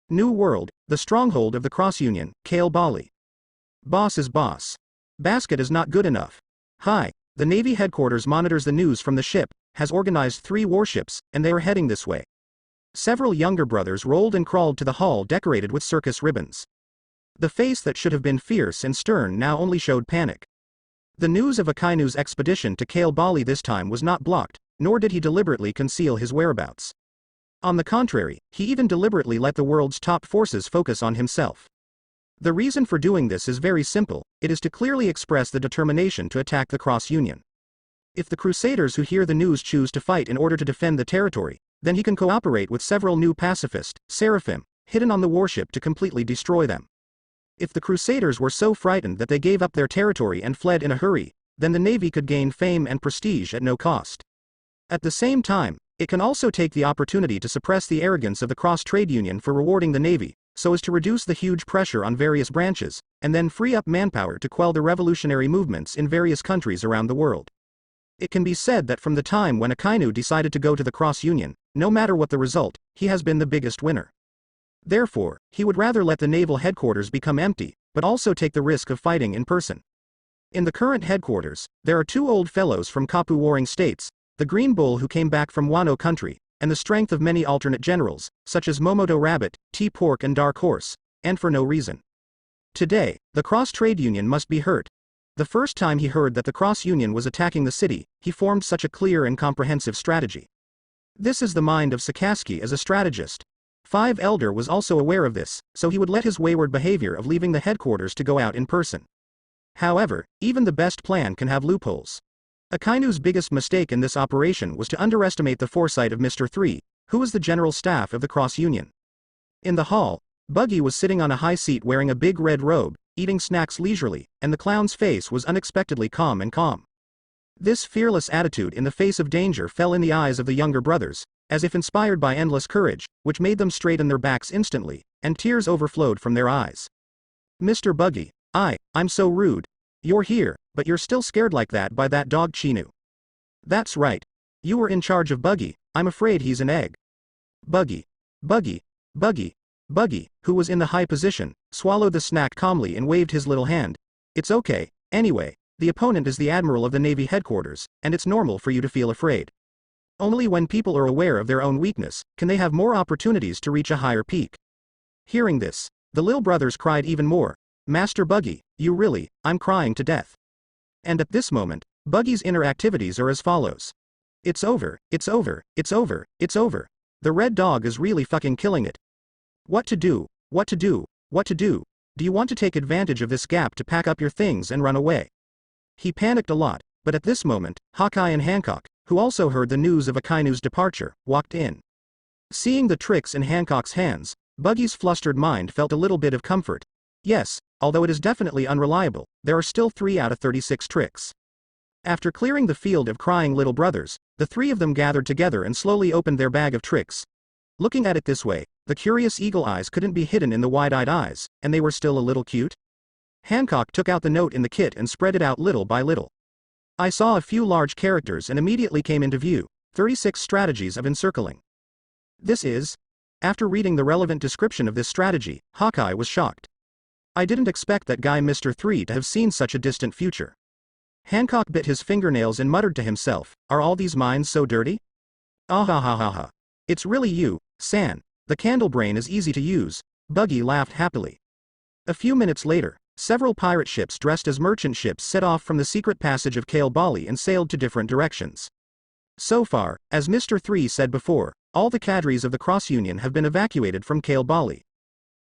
New World, the stronghold of the Cross Union, Kale Bali. Boss is boss. Basket is not good enough. Hi, the Navy headquarters monitors the news from the ship, has organized 3 warships, and they are heading this way. Several younger brothers rolled and crawled to the hall decorated with circus ribbons. The face that should have been fierce and stern now only showed panic. The news of Akainu's expedition to Kale Bali this time was not blocked, nor did he deliberately conceal his whereabouts. On the contrary, he even deliberately let the world's top forces focus on himself. The reason for doing this is very simple, it is to clearly express the determination to attack the Cross Union. If the Crusaders who hear the news choose to fight in order to defend the territory, then he can cooperate with several new pacifists, seraphim, hidden on the warship to completely destroy them. If the Crusaders were so frightened that they gave up their territory and fled in a hurry, then the Navy could gain fame and prestige at no cost. At the same time, it can also take the opportunity to suppress the arrogance of the Cross Trade Union for rewarding the Navy, so as to reduce the huge pressure on various branches, and then free up manpower to quell the revolutionary movements in various countries around the world. It can be said that from the time when Akainu decided to go to the Cross Union, no matter what the result, he has been the biggest winner. Therefore, he would rather let the naval headquarters become empty, but also take the risk of fighting in person. In the current headquarters, there are 2 old fellows from Kapu warring states, the Green Bull who came back from Wano country, and the strength of many alternate generals, such as Momoto Rabbit, T-Pork and Dark Horse, and for no reason. Today, the Cross Trade Union must be hurt. The first time he heard that the Cross Union was attacking the city, he formed such a clear and comprehensive strategy. This is the mind of Sakazuki as a strategist. 5 Elder was also aware of this, so he would let his wayward behavior of leaving the headquarters to go out in person. However, even the best plan can have loopholes. Akainu's biggest mistake in this operation was to underestimate the foresight of Mr. 3, who was the general staff of the Cross Union. In the hall, Buggy was sitting on a high seat wearing a big red robe, eating snacks leisurely, and the clown's face was unexpectedly calm. This fearless attitude in the face of danger fell in the eyes of the younger brothers, as if inspired by endless courage, which made them straighten their backs instantly, and tears overflowed from their eyes. Mr. Buggy, I'm so rude. You're here, but you're still scared like that by that dog Chinu. That's right. You were in charge of Buggy, I'm afraid he's an egg. Buggy, who was in the high position, swallowed the snack calmly and waved his little hand. It's okay, anyway, the opponent is the Admiral of the Navy headquarters, and it's normal for you to feel afraid. Only when people are aware of their own weakness, can they have more opportunities to reach a higher peak. Hearing this, the little brothers cried even more. Master Buggy, I'm crying to death. And at this moment, Buggy's inner activities are as follows. It's over. The red dog is really fucking killing it. What to do? Do you want to take advantage of this gap to pack up your things and run away? He panicked a lot, but at this moment, Hawkeye and Hancock, who also heard the news of Akainu's departure, walked in. Seeing the tricks in Hancock's hands, Buggy's flustered mind felt a little bit of comfort. Yes, although it is definitely unreliable, there are still 3 out of 36 tricks. After clearing the field of crying little brothers, the 3 of them gathered together and slowly opened their bag of tricks. Looking at it this way, the curious eagle eyes couldn't be hidden in the wide-eyed eyes, and they were still a little cute. Hancock took out the note in the kit and spread it out little by little. I saw a few large characters and immediately came into view, 36 strategies of encircling. This is... After reading the relevant description of this strategy, Hawkeye was shocked. I didn't expect that guy Mr. 3 to have seen such a distant future. Hancock bit his fingernails and muttered to himself, are all these minds so dirty? Ah. It's really you, San. The candle brain is easy to use. Buggy laughed happily. A few minutes later, several pirate ships dressed as merchant ships set off from the secret passage of Kale Bali and sailed to different directions. So far, as Mr. 3 said before, all the cadres of the Cross Union have been evacuated from Kale Bali.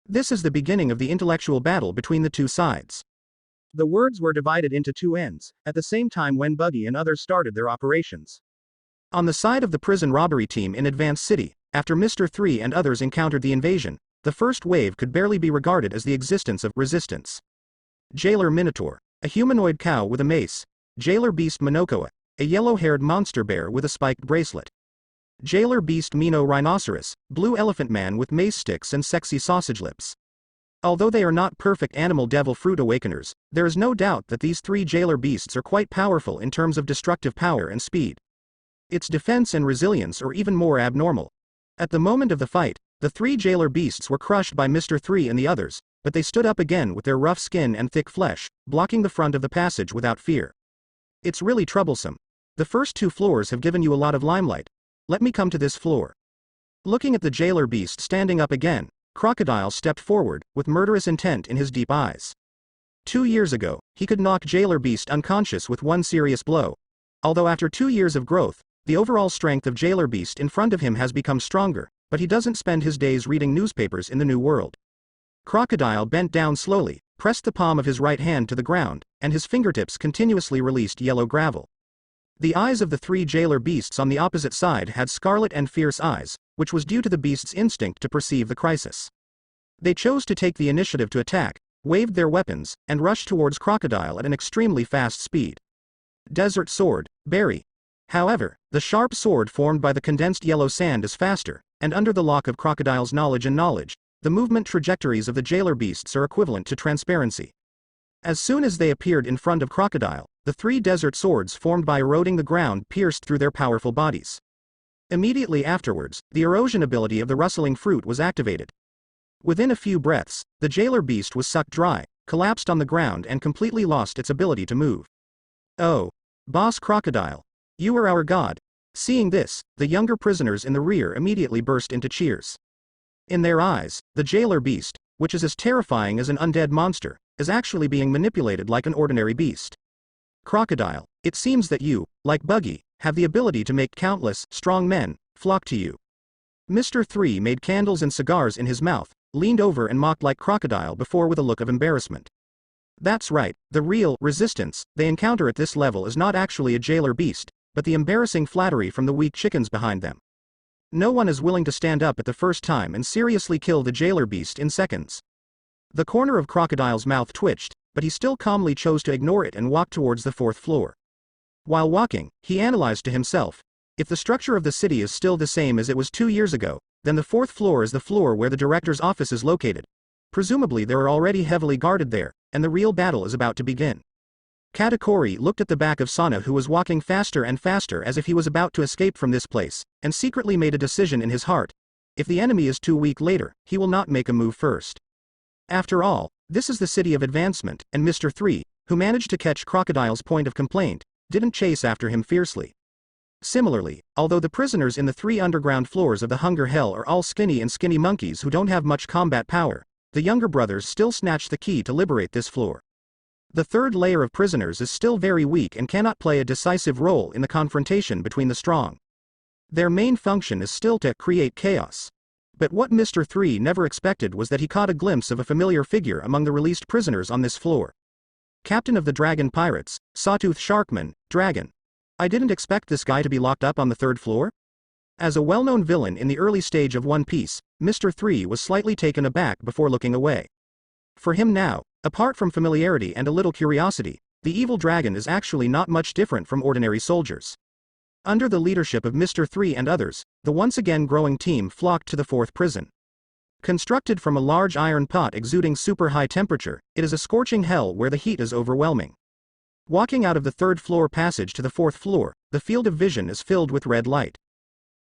This is the beginning of the intellectual battle between the 2 sides. The words were divided into 2 ends, at the same time when Buggy and others started their operations. On the side of the prison robbery team in Advanced City, after Mr. 3 and others encountered the invasion, the first wave could barely be regarded as the existence of resistance. Jailer Minotaur, a humanoid cow with a mace. Jailer Beast Monokoa, a yellow-haired monster bear with a spiked bracelet. Jailer Beast Mino Rhinoceros, blue elephant man with mace sticks and sexy sausage lips. Although they are not perfect animal devil fruit awakeners, there is no doubt that these 3 jailer beasts are quite powerful in terms of destructive power and speed. Its defense and resilience are even more abnormal. At the moment of the fight, The 3 jailer beasts were crushed by Mr. 3 and the others, but they stood up again with their rough skin and thick flesh, blocking the front of the passage without fear. It's really troublesome. The first 2 floors have given you a lot of limelight. Let me come to this floor. Looking at the jailer beast standing up again, Crocodile stepped forward, with murderous intent in his deep eyes. 2 years ago, he could knock jailer beast unconscious with one serious blow. Although after 2 years of growth, the overall strength of jailer beast in front of him has become stronger, but he doesn't spend his days reading newspapers in the new world. Crocodile bent down slowly, pressed the palm of his right hand to the ground, and his fingertips continuously released yellow gravel. The eyes of the 3 jailer beasts on the opposite side had scarlet and fierce eyes, which was due to the beast's instinct to perceive the crisis. They chose to take the initiative to attack, waved their weapons, and rushed towards Crocodile at an extremely fast speed. Desert sword, berry. However, the sharp sword formed by the condensed yellow sand is faster, and under the lock of Crocodile's knowledge, the movement trajectories of the jailer beasts are equivalent to transparency. As soon as they appeared in front of Crocodile, the 3 desert swords formed by eroding the ground pierced through their powerful bodies. Immediately afterwards, the erosion ability of the rustling fruit was activated. Within a few breaths, the jailer beast was sucked dry, collapsed on the ground and completely lost its ability to move. Oh, Boss Crocodile. You are our god. Seeing this, the younger prisoners in the rear immediately burst into cheers. In their eyes, the jailer beast, which is as terrifying as an undead monster, is actually being manipulated like an ordinary beast. Crocodile, it seems that you, like Buggy, have the ability to make countless, strong men, flock to you. Mr. 3 made candles and cigars in his mouth, leaned over and mocked like Crocodile before with a look of embarrassment. That's right, the real resistance they encounter at this level is not actually a jailer beast, but the embarrassing flattery from the weak chickens behind them. No one is willing to stand up at the first time and seriously kill the jailer beast in seconds. The corner of Crocodile's mouth twitched, but he still calmly chose to ignore it and walk towards the 4th floor. While walking, he analyzed to himself, if the structure of the city is still the same as it was 2 years ago, then the 4th floor is the floor where the director's office is located. Presumably there are already heavily guarded there, and the real battle is about to begin. Katakuri looked at the back of Sana, who was walking faster and faster as if he was about to escape from this place, and secretly made a decision in his heart. If the enemy is too weak later, he will not make a move first. After all, this is the city of advancement, and Mr. 3, who managed to catch Crocodile's point of complaint, didn't chase after him fiercely. Similarly, although the prisoners in the 3 underground floors of the Hunger Hell are all skinny monkeys who don't have much combat power, the younger brothers still snatch the key to liberate this floor. The 3rd layer of prisoners is still very weak and cannot play a decisive role in the confrontation between the strong. Their main function is still to create chaos. But what Mr. 3 never expected was that he caught a glimpse of a familiar figure among the released prisoners on this floor. Captain of the Dragon Pirates, Sawtooth Sharkman, Dragon. I didn't expect this guy to be locked up on the 3rd floor? As a well-known villain in the early stage of One Piece, Mr. 3 was slightly taken aback before looking away. For him now, apart from familiarity and a little curiosity, the evil dragon is actually not much different from ordinary soldiers. Under the leadership of Mr. 3 and others, the once again growing team flocked to the 4th prison. Constructed from a large iron pot exuding super high temperature, it is a scorching hell where the heat is overwhelming. Walking out of the 3rd floor passage to the 4th floor, the field of vision is filled with red light.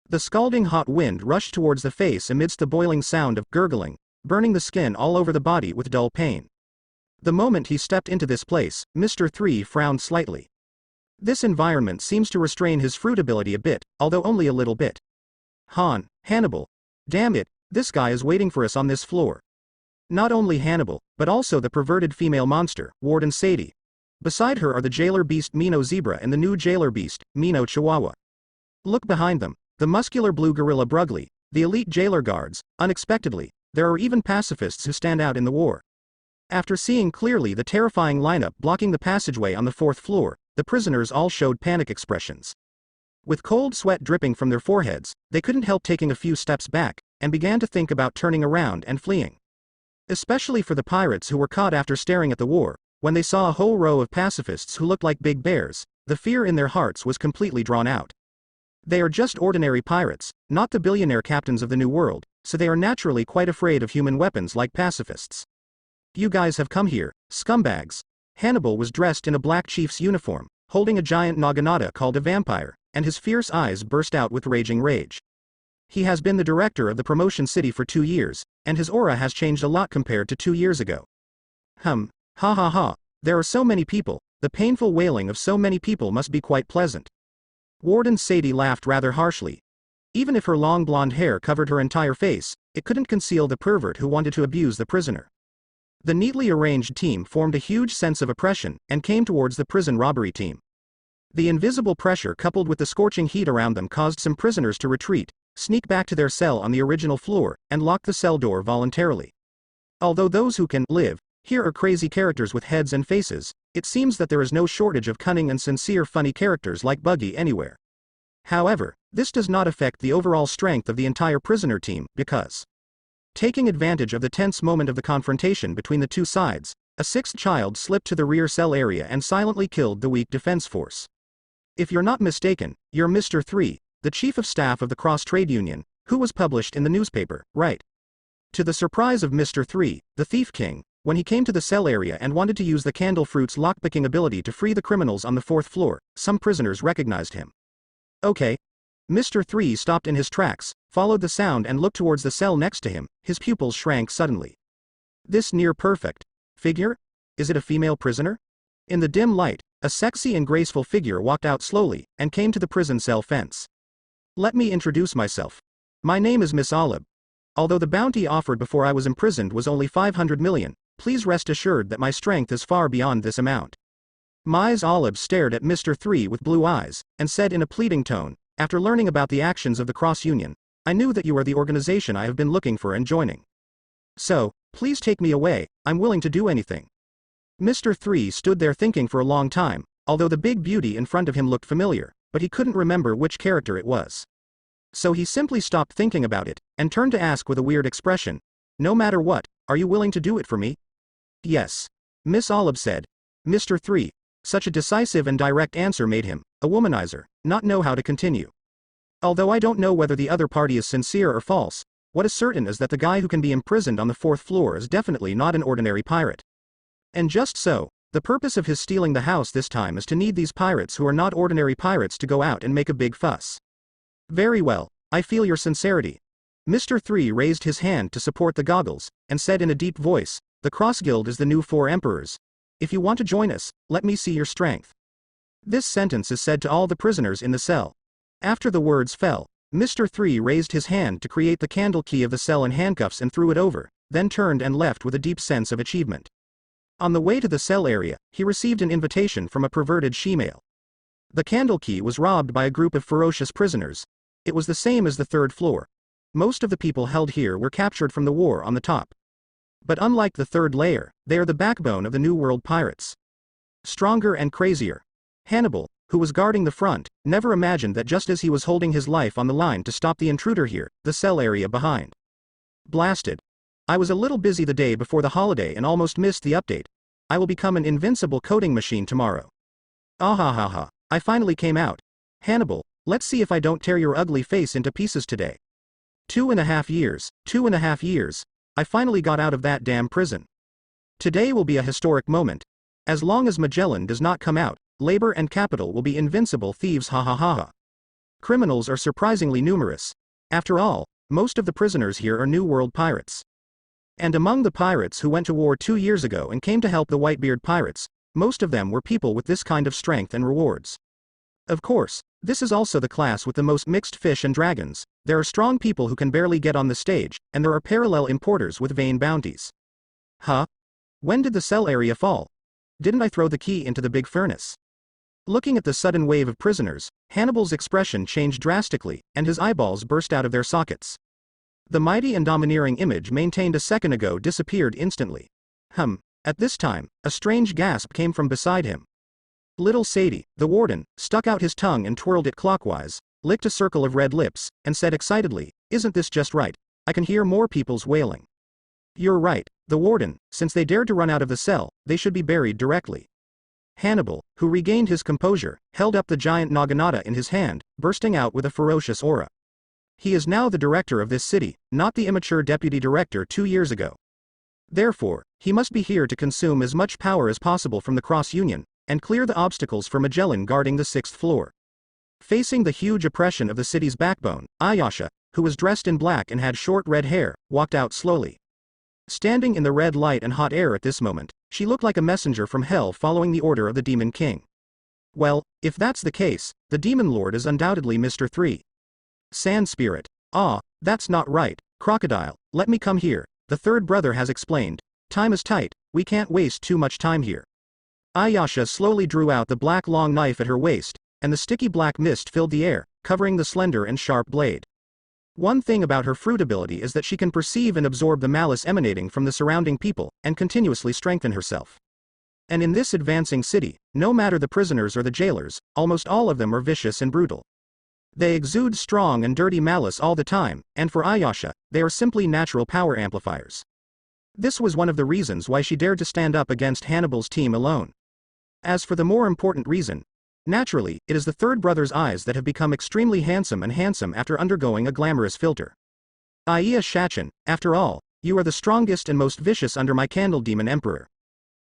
The scalding hot wind rushed towards the face amidst the boiling sound of gurgling, burning the skin all over the body with dull pain. The moment he stepped into this place, Mr. 3 frowned slightly. This environment seems to restrain his fruit ability a bit, although only a little bit. Hannibal. Damn it, this guy is waiting for us on this floor. Not only Hannibal, but also the perverted female monster, Warden Sadie. Beside her are the jailer beast Mino Zebra and the new jailer beast, Mino Chihuahua. Look behind them, the muscular blue gorilla Brugly, the elite jailer guards. Unexpectedly, there are even pacifists who stand out in the war. After seeing clearly the terrifying lineup blocking the passageway on the 4th floor, the prisoners all showed panic expressions. With cold sweat dripping from their foreheads, they couldn't help taking a few steps back, and began to think about turning around and fleeing. Especially for the pirates who were caught after staring at the war, when they saw a whole row of pacifists who looked like big bears, the fear in their hearts was completely drawn out. They are just ordinary pirates, not the billionaire captains of the New World, so they are naturally quite afraid of human weapons like pacifists. You guys have come here, scumbags. Hannibal was dressed in a black chief's uniform, holding a giant naginata called a vampire, and his fierce eyes burst out with raging rage. He has been the director of the promotion city for 2 years, and his aura has changed a lot compared to 2 years ago. Ha ha ha, there are so many people, the painful wailing of so many people must be quite pleasant. Warden Sadie laughed rather harshly. Even if her long blonde hair covered her entire face, it couldn't conceal the pervert who wanted to abuse the prisoner. The neatly arranged team formed a huge sense of oppression, and came towards the prison robbery team. The invisible pressure coupled with the scorching heat around them caused some prisoners to retreat, sneak back to their cell on the original floor, and lock the cell door voluntarily. Although those who can live here are crazy characters with heads and faces, it seems that there is no shortage of cunning and sincere funny characters like Buggy anywhere. However, this does not affect the overall strength of the entire prisoner team, because, taking advantage of the tense moment of the confrontation between the two sides, a sixth child slipped to the rear cell area and silently killed the weak defense force. If you're not mistaken, you're Mr. 3, the chief of staff of the Cross Trade Union, who was published in the newspaper, right? To the surprise of Mr. 3, the Thief King, when he came to the cell area and wanted to use the Candle Fruit's lockpicking ability to free the criminals on the 4th floor, some prisoners recognized him. Okay. Mr. 3 stopped in his tracks, followed the sound and looked towards the cell next to him, his pupils shrank suddenly. This near-perfect figure? Is it a female prisoner? In the dim light, a sexy and graceful figure walked out slowly, and came to the prison cell fence. Let me introduce myself. My name is Miss Olive. Although the bounty offered before I was imprisoned was only 500 million, please rest assured that my strength is far beyond this amount. Ms. Olive stared at Mr. 3 with blue eyes, and said in a pleading tone, after learning about the actions of the Cross Union, I knew that you are the organization I have been looking for and joining. So, please take me away, I'm willing to do anything. Mr. 3 stood there thinking for a long time, although the big beauty in front of him looked familiar, but he couldn't remember which character it was. So he simply stopped thinking about it, and turned to ask with a weird expression, no matter what, are you willing to do it for me? Yes. Miss Olive said. Mr. 3, such a decisive and direct answer made him, a womanizer, not know how to continue. Although I don't know whether the other party is sincere or false, what is certain is that the guy who can be imprisoned on the 4th floor is definitely not an ordinary pirate. And just so, the purpose of his stealing the house this time is to need these pirates who are not ordinary pirates to go out and make a big fuss. Very well, I feel your sincerity. Mr. 3 raised his hand to support the goggles, and said in a deep voice, the Cross Guild is the new 4 emperors. If you want to join us, let me see your strength. This sentence is said to all the prisoners in the cell. After the words fell, Mr. 3 raised his hand to create the candle key of the cell in handcuffs and threw it over, then turned and left with a deep sense of achievement. On the way to the cell area, he received an invitation from a perverted she-male. The candle key was robbed by a group of ferocious prisoners. It was the same as the 3rd floor. Most of the people held here were captured from the war on the top. But unlike the 3rd layer, they are the backbone of the New World pirates. Stronger and crazier. Hannibal, who was guarding the front, never imagined that just as he was holding his life on the line to stop the intruder here, the cell area behind. Blasted. I was a little busy the day before the holiday and almost missed the update. I will become an invincible coding machine tomorrow. Ahahaha, I finally came out. Hannibal, let's see if I don't tear your ugly face into pieces today. 2.5 years, 2.5 years. I finally got out of that damn prison. Today will be a historic moment. As long as Magellan does not come out, labor and capital will be invincible thieves, ha ha ha ha. Criminals are surprisingly numerous. After all, most of the prisoners here are New World pirates. And among the pirates who went to war 2 years ago and came to help the Whitebeard pirates, most of them were people with this kind of strength and rewards. Of course, this is also the class with the most mixed fish and dragons. There are strong people who can barely get on the stage, and there are parallel importers with vain bounties. Huh? When did the cell area fall? Didn't I throw the key into the big furnace? Looking at the sudden wave of prisoners, Hannibal's expression changed drastically, and his eyeballs burst out of their sockets. The mighty and domineering image maintained a second ago disappeared instantly. At this time, a strange gasp came from beside him. Little Sadie, the warden, stuck out his tongue and twirled it clockwise, licked a circle of red lips, and said excitedly, isn't this just right? I can hear more people's wailing. You're right, the warden, since they dared to run out of the cell, they should be buried directly. Hannibal, who regained his composure, held up the giant naginata in his hand, bursting out with a ferocious aura. He is now the director of this city, not the immature deputy director 2 years ago. Therefore, he must be here to consume as much power as possible from the Cross Union, and clear the obstacles for Magellan guarding the 6th floor. Facing the huge oppression of the city's backbone, Ayasha, who was dressed in black and had short red hair, walked out slowly. Standing in the red light and hot air at this moment, she looked like a messenger from hell following the order of the Demon King. Well, if that's the case, the Demon Lord is undoubtedly Mr. 3. Sand Spirit. Ah, that's not right, Crocodile, let me come here, the third brother has explained. Time is tight, we can't waste too much time here. Ayasha slowly drew out the black long knife at her waist, and the sticky black mist filled the air, covering the slender and sharp blade. One thing about her fruit ability is that she can perceive and absorb the malice emanating from the surrounding people, and continuously strengthen herself. And in this advancing city, no matter the prisoners or the jailers, almost all of them are vicious and brutal. They exude strong and dirty malice all the time, and for Ayasha, they are simply natural power amplifiers. This was one of the reasons why she dared to stand up against Hannibal's team alone. As for the more important reason, naturally, it is the third brother's eyes that have become extremely handsome after undergoing a glamorous filter. Iya Shachin, after all, you are the strongest and most vicious under my Candle Demon Emperor.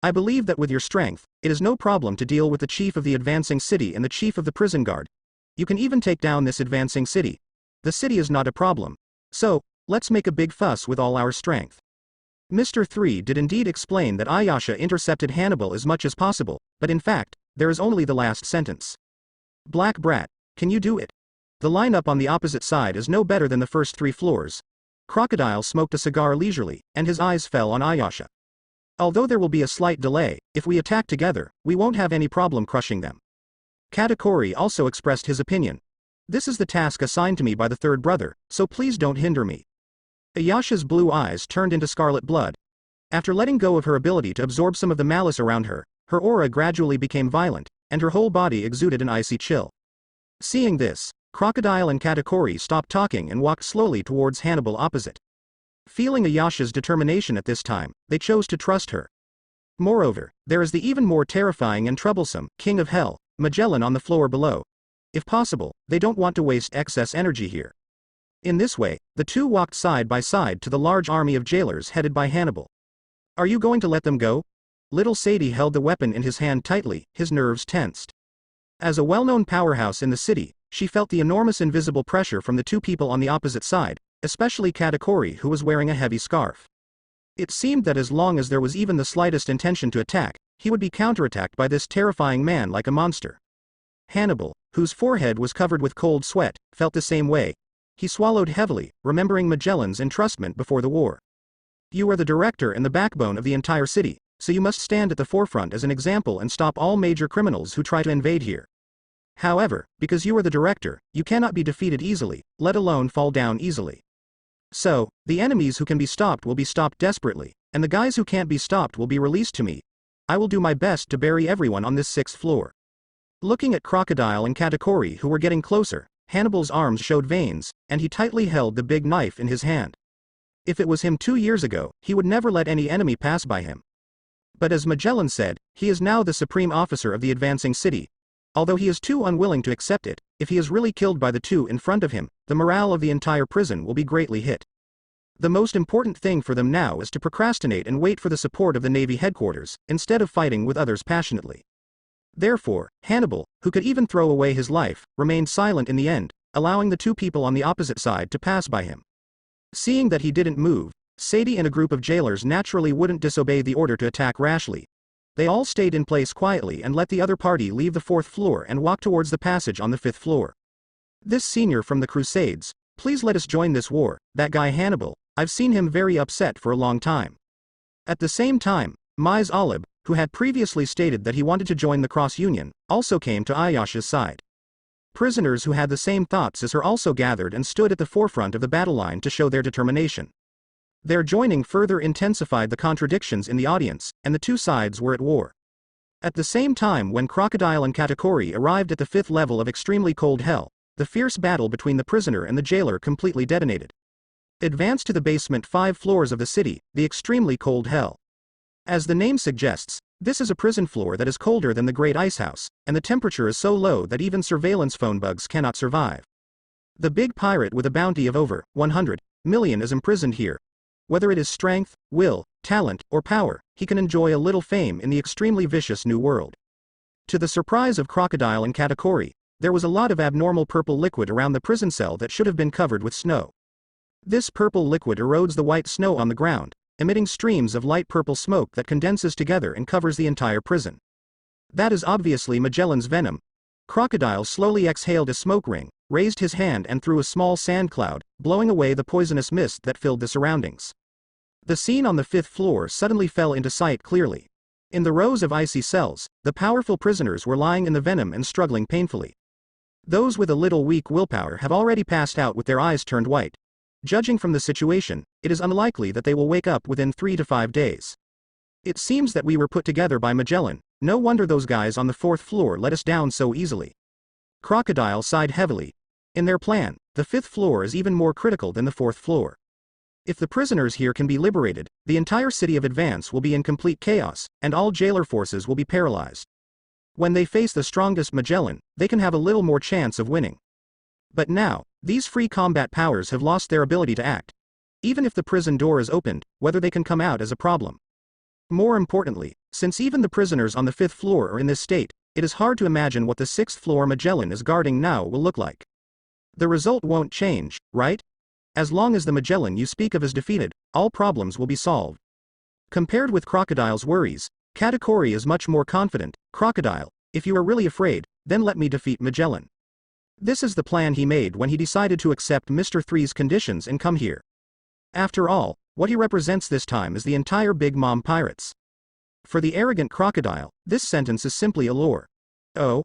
I believe that with your strength, it is no problem to deal with the chief of the advancing city and the chief of the prison guard. You can even take down this advancing city. The city is not a problem. So, let's make a big fuss with all our strength. Mr. 3 did indeed explain that Ayasha intercepted Hannibal as much as possible, but in fact, there is only the last sentence. Black Brat, can you do it? The lineup on the opposite side is no better than the first 3 floors. Crocodile smoked a cigar leisurely, and his eyes fell on Ayasha. Although there will be a slight delay, if we attack together, we won't have any problem crushing them. Katakuri also expressed his opinion. This is the task assigned to me by the third brother, so please don't hinder me. Ayasha's blue eyes turned into scarlet blood. After letting go of her ability to absorb some of the malice around her, her aura gradually became violent, and her whole body exuded an icy chill. Seeing this, Crocodile and Katakuri stopped talking and walked slowly towards Hannibal opposite. Feeling Ayasha's determination at this time, they chose to trust her. Moreover, there is the even more terrifying and troublesome King of Hell, Magellan on the floor below. If possible, they don't want to waste excess energy here. In this way, the two walked side by side to the large army of jailers headed by Hannibal. Are you going to let them go? Little Sadie held the weapon in his hand tightly, his nerves tensed. As a well-known powerhouse in the city, she felt the enormous invisible pressure from the two people on the opposite side, especially Katakuri who was wearing a heavy scarf. It seemed that as long as there was even the slightest intention to attack, he would be counterattacked by this terrifying man like a monster. Hannibal, whose forehead was covered with cold sweat, felt the same way. He swallowed heavily, remembering Magellan's entrustment before the war. You are the director and the backbone of the entire city, so you must stand at the forefront as an example and stop all major criminals who try to invade here. However, because you are the director, you cannot be defeated easily, let alone fall down easily. So, the enemies who can be stopped will be stopped desperately, and the guys who can't be stopped will be released to me. I will do my best to bury everyone on this 6th floor. Looking at Crocodile and Katakuri who were getting closer, Hannibal's arms showed veins, and he tightly held the big knife in his hand. If it was him 2 years ago, he would never let any enemy pass by him. But as Magellan said, he is now the supreme officer of the advancing city. Although he is too unwilling to accept it, if he is really killed by the two in front of him, the morale of the entire prison will be greatly hit. The most important thing for them now is to procrastinate and wait for the support of the Navy headquarters, instead of fighting with others passionately. Therefore, Hannibal, who could even throw away his life, remained silent in the end, allowing the two people on the opposite side to pass by him. Seeing that he didn't move, Sadie and a group of jailers naturally wouldn't disobey the order to attack rashly. They all stayed in place quietly and let the other party leave the 4th floor and walk towards the passage on the 5th floor. This senior from the Crusades, please let us join this war, that guy Hannibal, I've seen him very upset for a long time. At the same time, Mise Olib, who had previously stated that he wanted to join the Cross Union, also came to Ayasha's side. Prisoners who had the same thoughts as her also gathered and stood at the forefront of the battle line to show their determination. Their joining further intensified the contradictions in the audience, and the two sides were at war. At the same time when Crocodile and Katakuri arrived at the 5th level of extremely cold hell, the fierce battle between the prisoner and the jailer completely detonated. Advance to the basement 5 floors of the city, the extremely cold hell. As the name suggests, this is a prison floor that is colder than the Great Ice House, and the temperature is so low that even surveillance phone bugs cannot survive. The big pirate with a bounty of over 100 million is imprisoned here. Whether it is strength, will, talent, or power, he can enjoy a little fame in the extremely vicious new world. To the surprise of Crocodile and Katakuri, there was a lot of abnormal purple liquid around the prison cell that should have been covered with snow. This purple liquid erodes the white snow on the ground, emitting streams of light purple smoke that condenses together and covers the entire prison. That is obviously Magellan's venom. Crocodile slowly exhaled a smoke ring, raised his hand and threw a small sand cloud, blowing away the poisonous mist that filled the surroundings. The scene on the 5th floor suddenly fell into sight clearly. In the rows of icy cells, the powerful prisoners were lying in the venom and struggling painfully. Those with a little weak willpower have already passed out with their eyes turned white. Judging from the situation, it is unlikely that they will wake up within 3 to 5 days. It seems that we were put together by Magellan. No wonder those guys on the 4th floor let us down so easily. Crocodile sighed heavily. In their plan, the 5th floor is even more critical than the 4th floor. If the prisoners here can be liberated, the entire city of Advance will be in complete chaos, and all jailer forces will be paralyzed. When they face the strongest Magellan, they can have a little more chance of winning. But now, these free combat powers have lost their ability to act. Even if the prison door is opened, whether they can come out is a problem. More importantly, since even the prisoners on the 5th floor are in this state, it is hard to imagine what the 6th floor Magellan is guarding now will look like. The result won't change, right? As long as the Magellan you speak of is defeated, all problems will be solved. Compared with Crocodile's worries, Katakuri is much more confident. Crocodile, if you are really afraid, then let me defeat Magellan. This is the plan he made when he decided to accept Mr. Three's conditions and come here. After all, what he represents this time is the entire Big Mom Pirates. For the arrogant Crocodile, this sentence is simply a lure. Oh?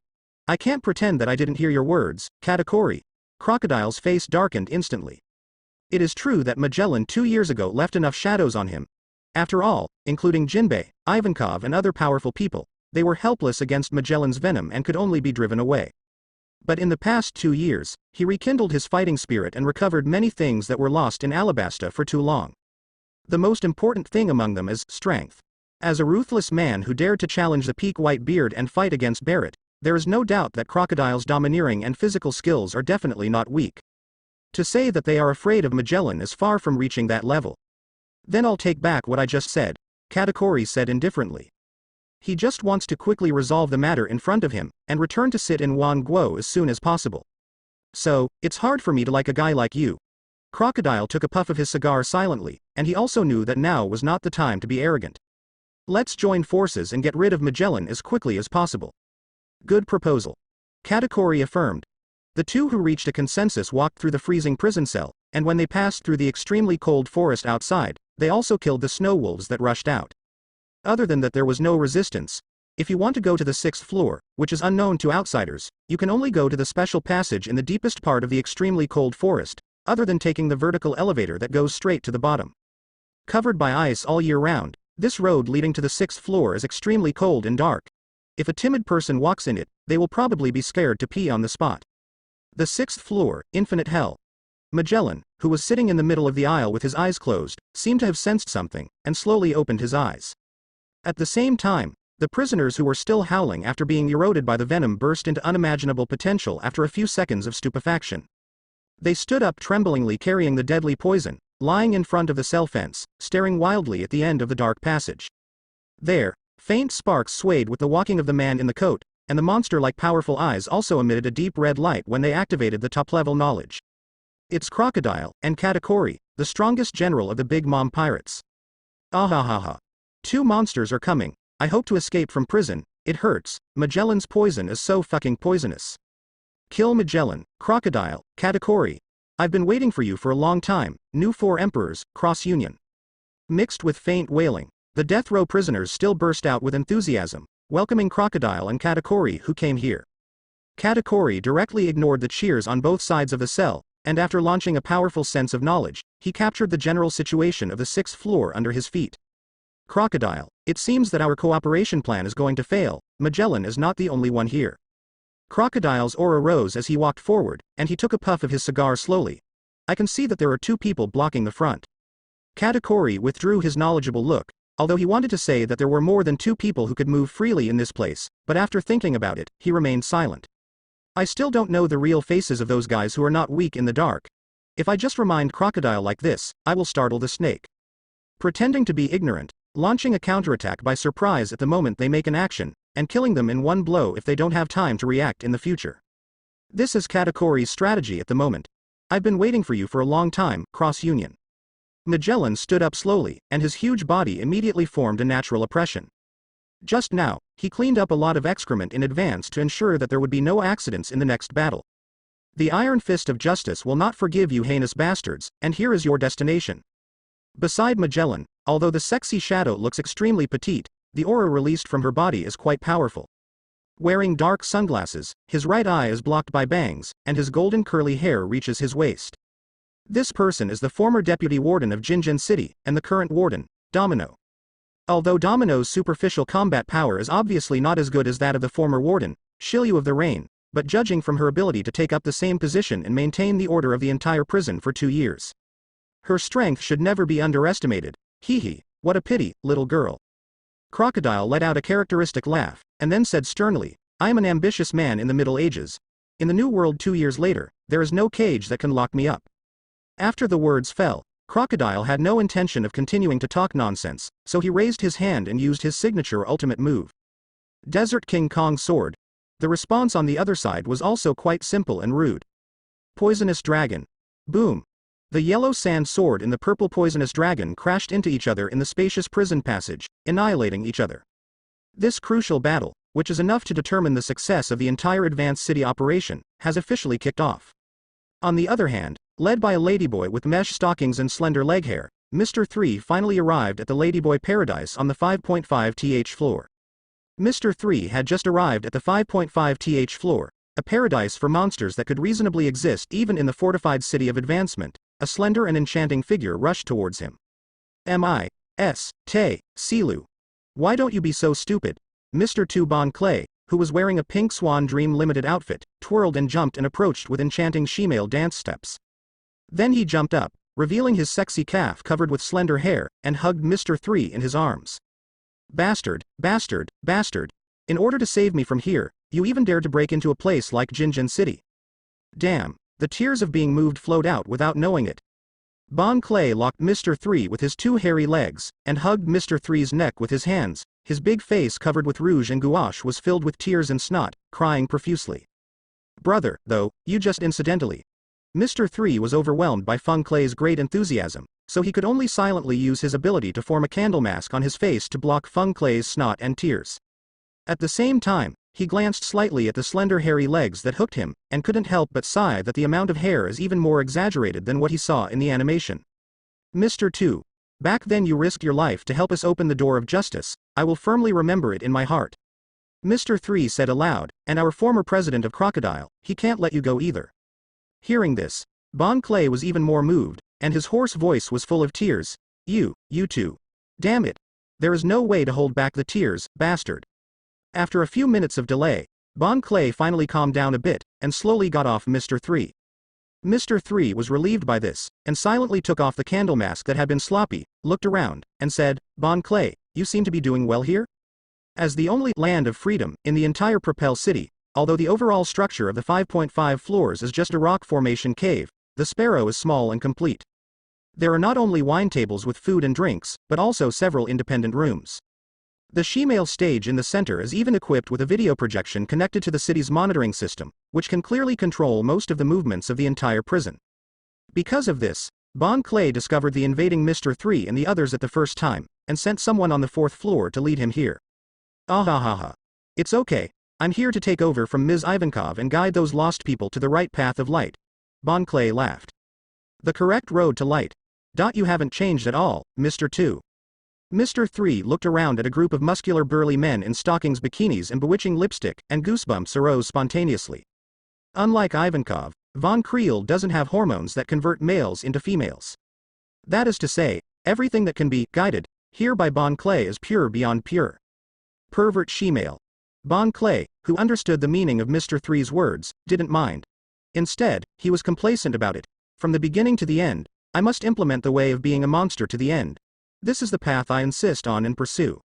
I can't pretend that I didn't hear your words, Katakuri. Crocodile's face darkened instantly. It is true that Magellan 2 years ago left enough shadows on him. After all, including Jinbei, Ivankov and other powerful people, they were helpless against Magellan's venom and could only be driven away. But in the past 2 years, he rekindled his fighting spirit and recovered many things that were lost in Alabasta for too long. The most important thing among them is strength. As a ruthless man who dared to challenge the peak Whitebeard and fight against Barrett, there is no doubt that Crocodile's domineering and physical skills are definitely not weak. To say that they are afraid of Magellan is far from reaching that level. Then I'll take back what I just said, Katakuri said indifferently. He just wants to quickly resolve the matter in front of him, and return to sit in Wan Guo as soon as possible. So, it's hard for me to like a guy like you. Crocodile took a puff of his cigar silently, and he also knew that now was not the time to be arrogant. Let's join forces and get rid of Magellan as quickly as possible. Good proposal. Katakuri affirmed. The two who reached a consensus walked through the freezing prison cell, and when they passed through the extremely cold forest outside, they also killed the snow wolves that rushed out. Other than that, there was no resistance. If you want to go to the 6th floor, which is unknown to outsiders, you can only go to the special passage in the deepest part of the extremely cold forest, other than taking the vertical elevator that goes straight to the bottom. Covered by ice all year round, this road leading to the 6th floor is extremely cold and dark. If a timid person walks in it, they will probably be scared to pee on the spot. The 6th floor, infinite hell. Magellan, who was sitting in the middle of the aisle with his eyes closed, seemed to have sensed something, and slowly opened his eyes. At the same time, the prisoners who were still howling after being eroded by the venom burst into unimaginable potential after a few seconds of stupefaction. They stood up tremblingly carrying the deadly poison, lying in front of the cell fence, staring wildly at the end of the dark passage. There, faint sparks swayed with the walking of the man in the coat, and the monster-like powerful eyes also emitted a deep red light when they activated the top-level knowledge. It's Crocodile, and Katakuri, the strongest general of the Big Mom Pirates. Ahahaha. 2 monsters are coming. I hope to escape from prison. It hurts. Magellan's poison is so fucking poisonous. Kill Magellan, Crocodile, Katakuri. I've been waiting for you for a long time. New 4 emperors, cross union. Mixed with faint wailing, the death row prisoners still burst out with enthusiasm, welcoming Crocodile and Katakuri who came here. Katakuri directly ignored the cheers on both sides of the cell, and after launching a powerful sense of knowledge, he captured the general situation of the 6th floor under his feet. Crocodile, it seems that our cooperation plan is going to fail. Magellan is not the only one here. Crocodile's aura rose as he walked forward, and he took a puff of his cigar slowly. I can see that there are 2 people blocking the front. Katakuri withdrew his knowledgeable look, although he wanted to say that there were more than 2 people who could move freely in this place, but after thinking about it, he remained silent. I still don't know the real faces of those guys who are not weak in the dark. If I just remind Crocodile like this, I will startle the snake. Pretending to be ignorant, launching a counterattack by surprise at the moment they make an action, and killing them in one blow if they don't have time to react in the future. This is Katakuri's strategy at the moment. I've been waiting for you for a long time, Cross Union. Magellan stood up slowly, and his huge body immediately formed a natural oppression. Just now, he cleaned up a lot of excrement in advance to ensure that there would be no accidents in the next battle. The Iron Fist of Justice will not forgive you heinous bastards, and here is your destination. Beside Magellan, although the sexy shadow looks extremely petite, the aura released from her body is quite powerful. Wearing dark sunglasses, his right eye is blocked by bangs, and his golden curly hair reaches his waist. This person is the former deputy warden of Jhin City, and the current warden, Domino. Although Domino's superficial combat power is obviously not as good as that of the former warden, Xiao of the Rain, but judging from her ability to take up the same position and maintain the order of the entire prison for 2 years. Her strength should never be underestimated. Hee, what a pity, little girl. Crocodile let out a characteristic laugh, and then said sternly, I am an ambitious man in the Middle Ages. In the New World 2 years later, there is no cage that can lock me up. After the words fell, Crocodile had no intention of continuing to talk nonsense, so he raised his hand and used his signature ultimate move. Desert King Kong Sword. The response on the other side was also quite simple and rude. Poisonous Dragon. Boom. The yellow sand sword and the purple poisonous dragon crashed into each other in the spacious prison passage, annihilating each other. This crucial battle, which is enough to determine the success of the entire advanced city operation, has officially kicked off. On the other hand, led by a ladyboy with mesh stockings and slender leg hair, Mr. 3 finally arrived at the Ladyboy Paradise on the 5.5th floor. Mr. 3 had just arrived at the 5.5th floor, a paradise for monsters that could reasonably exist even in the fortified city of advancement. A slender and enchanting figure rushed towards him. Te, Silu. Why don't you be so stupid? Mr. 2 Bon Clay, who was wearing a pink Swan Dream Limited outfit, twirled and jumped and approached with enchanting shemale dance steps. Then he jumped up, revealing his sexy calf covered with slender hair, and hugged Mr. 3 in his arms. Bastard, bastard, bastard. In order to save me from here, you even dared to break into a place like Jhin City. Damn. The tears of being moved flowed out without knowing it. Bon Clay locked Mr. 3 with his 2 hairy legs, and hugged Mr. 3's neck with his hands. His big face covered with rouge and gouache was filled with tears and snot, crying profusely. Brother, though, you just incidentally. Mr. 3 was overwhelmed by Feng Clay's great enthusiasm, so he could only silently use his ability to form a candle mask on his face to block Feng Clay's snot and tears. At the same time, he glanced slightly at the slender hairy legs that hooked him, and couldn't help but sigh that the amount of hair is even more exaggerated than what he saw in the animation. Mr. 2. Back then you risked your life to help us open the door of justice, I will firmly remember it in my heart. Mr. 3 said aloud, and our former president of Crocodile, he can't let you go either. Hearing this, Bon Clay was even more moved, and his hoarse voice was full of tears. You two. Damn it. There is no way to hold back the tears, bastard. After a few minutes of delay, Bon Clay finally calmed down a bit, and slowly got off Mr. 3. Mr. 3 was relieved by this, and silently took off the candle mask that had been sloppy, looked around, and said, Bon Clay, you seem to be doing well here? As the only land of freedom in the entire Propel City, although the overall structure of the 5.5 floors is just a rock formation cave, the Sparrow is small and complete. There are not only wine tables with food and drinks, but also several independent rooms. The shemale stage in the center is even equipped with a video projection connected to the city's monitoring system, which can clearly control most of the movements of the entire prison. Because of this, Bon Clay discovered the invading Mr. 3 and the others at the first time, and sent someone on the 4th floor to lead him here. Ahahaha. It's okay, I'm here to take over from Ms. Ivankov and guide those lost people to the right path of light. Bon Clay laughed. The correct road to light. You haven't changed at all, Mr. 2. Mr. 3 looked around at a group of muscular burly men in stockings, bikinis and bewitching lipstick, and goosebumps arose spontaneously. Unlike Ivankov, Von Creel doesn't have hormones that convert males into females. That is to say, everything that can be guided here by Bon Clay is pure beyond pure. Pervert shemale. Bon Clay, who understood the meaning of Mr. 3's words, didn't mind. Instead, he was complacent about it. From the beginning to the end, I must implement the way of being a monster to the end. This is the path I insist on and pursue.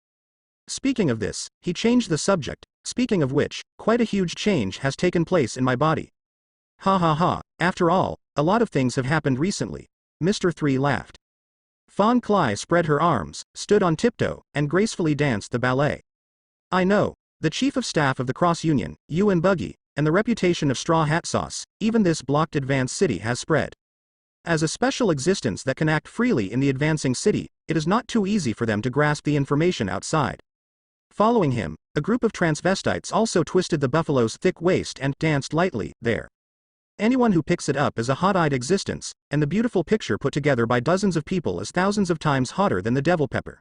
Speaking of this, he changed the subject, speaking of which, quite a huge change has taken place in my body. Ha ha ha, after all, a lot of things have happened recently. Mr. 3 laughed. Fawn Clay spread her arms, stood on tiptoe, and gracefully danced the ballet. I know, the Chief of Staff of the Cross Union, Yu and Buggy, and the reputation of Straw Hat Sauce, even this blocked advanced city has spread. As a special existence that can act freely in the advancing city, it is not too easy for them to grasp the information outside. Following him, a group of transvestites also twisted the buffalo's thick waist and danced lightly there. Anyone who picks it up is a hot-eyed existence, and the beautiful picture put together by dozens of people is thousands of times hotter than the devil pepper.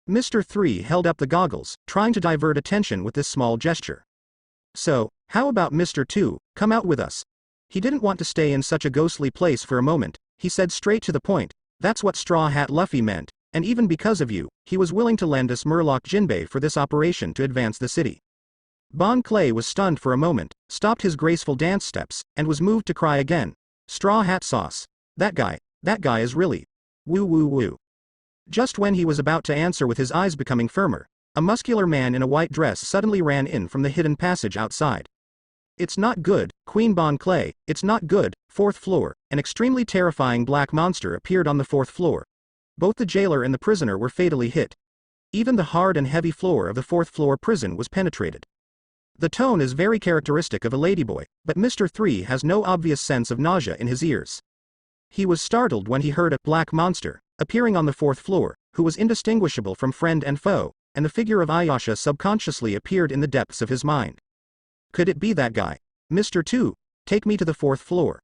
Mr. 3 held up the goggles, trying to divert attention with this small gesture. So, how about Mr. 2, come out with us? He didn't want to stay in such a ghostly place for a moment, he said straight to the point. That's what Straw Hat Luffy meant, and even because of you, he was willing to lend us Murloc Jinbei for this operation to advance the city. Bon Clay was stunned for a moment, stopped his graceful dance steps, and was moved to cry again. Straw Hat Sauce. That guy is really. Woo woo woo. Just when he was about to answer with his eyes becoming firmer, a muscular man in a white dress suddenly ran in from the hidden passage outside. It's not good, Queen Bon Clay, it's not good. Fourth floor, an extremely terrifying black monster appeared on the fourth floor. Both the jailer and the prisoner were fatally hit. Even the hard and heavy floor of the fourth floor prison was penetrated. The tone is very characteristic of a ladyboy, but Mr. 3 has no obvious sense of nausea in his ears. He was startled when he heard a black monster appearing on the fourth floor, who was indistinguishable from friend and foe, and the figure of Ayasha subconsciously appeared in the depths of his mind. Could it be that guy? Mr. 2, take me to the fourth floor.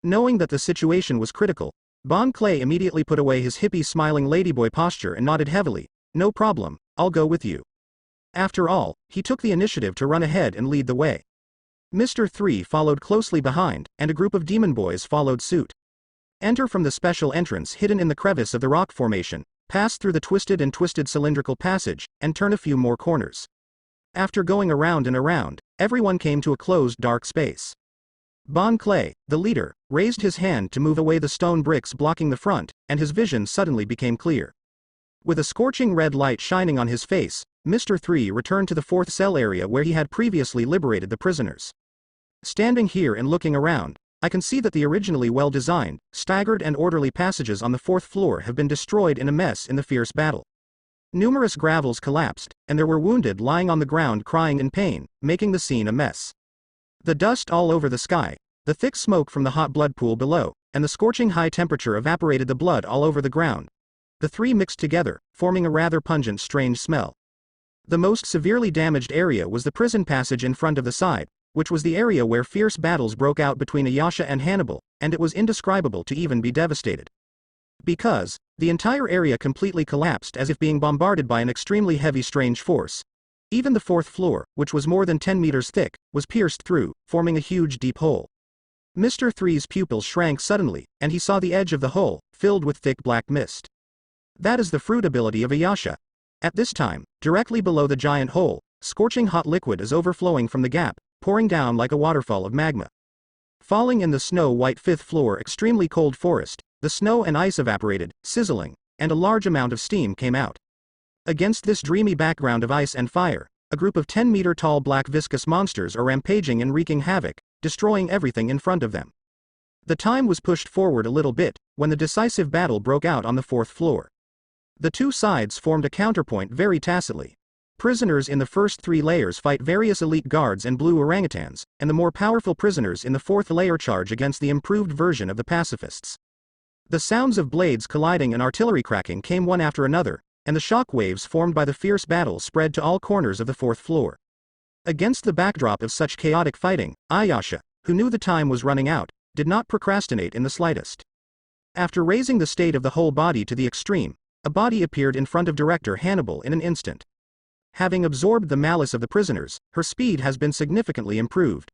Knowing that the situation was critical, Bon Clay immediately put away his hippie smiling ladyboy posture and nodded heavily. No problem, I'll go with you. After all, he took the initiative to run ahead and lead the way. Mr. 3 followed closely behind, and a group of demon boys followed suit. Enter from the special entrance hidden in the crevice of the rock formation, pass through the twisted cylindrical passage, and turn a few more corners. After going around and around, everyone came to a closed dark space. Bon Clay, the leader, raised his hand to move away the stone bricks blocking the front, and his vision suddenly became clear. With a scorching red light shining on his face, Mr. 3 returned to the fourth cell area where he had previously liberated the prisoners. Standing here and looking around, I can see that the originally well-designed, staggered and orderly passages on the fourth floor have been destroyed in a mess in the fierce battle. Numerous gravels collapsed, and there were wounded lying on the ground crying in pain, making the scene a mess. The dust all over the sky, the thick smoke from the hot blood pool below, and the scorching high temperature evaporated the blood all over the ground. The three mixed together, forming a rather pungent strange smell. The most severely damaged area was the prison passage in front of the side, which was the area where fierce battles broke out between Ayasha and Hannibal, and it was indescribable to even be devastated. Because, the entire area completely collapsed as if being bombarded by an extremely heavy strange force. Even the fourth floor, which was more than 10 meters thick, was pierced through, forming a huge deep hole. Mr. 3's pupils shrank suddenly, and he saw the edge of the hole, filled with thick black mist. That is the fruit ability of Ayasha. At this time, directly below the giant hole, scorching hot liquid is overflowing from the gap, pouring down like a waterfall of magma. Falling in the snow-white fifth floor extremely cold forest, the snow and ice evaporated, sizzling, and a large amount of steam came out. Against this dreamy background of ice and fire, a group of 10-meter-tall black viscous monsters are rampaging and wreaking havoc, destroying everything in front of them. The time was pushed forward a little bit, when the decisive battle broke out on the fourth floor. The two sides formed a counterpoint very tacitly. Prisoners in the first three layers fight various elite guards and blue orangutans, and the more powerful prisoners in the fourth layer charge against the improved version of the pacifists. The sounds of blades colliding and artillery cracking came one after another, and the shock waves formed by the fierce battle spread to all corners of the fourth floor. Against the backdrop of such chaotic fighting, Ayasha, who knew the time was running out, did not procrastinate in the slightest. After raising the state of the whole body to the extreme, a body appeared in front of Director Hannibal in an instant. Having absorbed the malice of the prisoners, her speed has been significantly improved.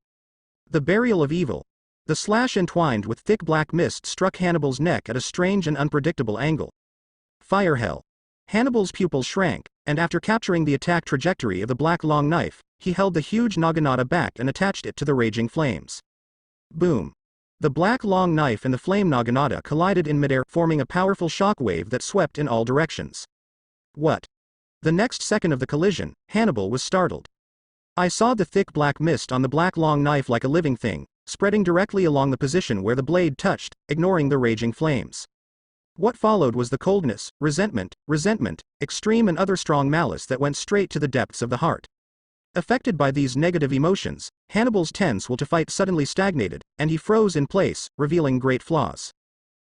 The burial of evil. The slash entwined with thick black mist struck Hannibal's neck at a strange and unpredictable angle. Fire hell. Hannibal's pupils shrank, and after capturing the attack trajectory of the black long knife, he held the huge naginata back and attached it to the raging flames. Boom. The black long knife and the flame naginata collided in midair, forming a powerful shock wave that swept in all directions. What? The next second of the collision, Hannibal was startled. I saw the thick black mist on the black long knife like a living thing, spreading directly along the position where the blade touched, ignoring the raging flames. What followed was the coldness, resentment, extreme and other strong malice that went straight to the depths of the heart. Affected by these negative emotions, Hannibal's tense will to fight suddenly stagnated, and he froze in place, revealing great flaws.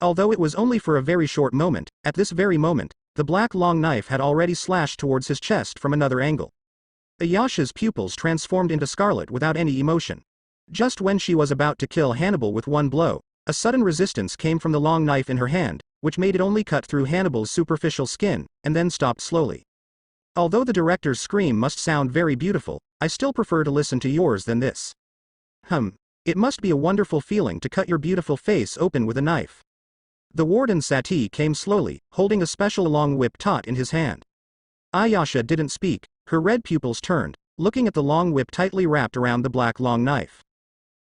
Although it was only for a very short moment, at this very moment, the black long knife had already slashed towards his chest from another angle. Ayasha's pupils transformed into scarlet without any emotion. Just when she was about to kill Hannibal with one blow, a sudden resistance came from the long knife in her hand, which made it only cut through Hannibal's superficial skin, and then stopped slowly. Although the director's scream must sound very beautiful, I still prefer to listen to yours than this. It must be a wonderful feeling to cut your beautiful face open with a knife. The warden Sati came slowly, holding a special long whip taut in his hand. Ayasha didn't speak, her red pupils turned, looking at the long whip tightly wrapped around the black long knife.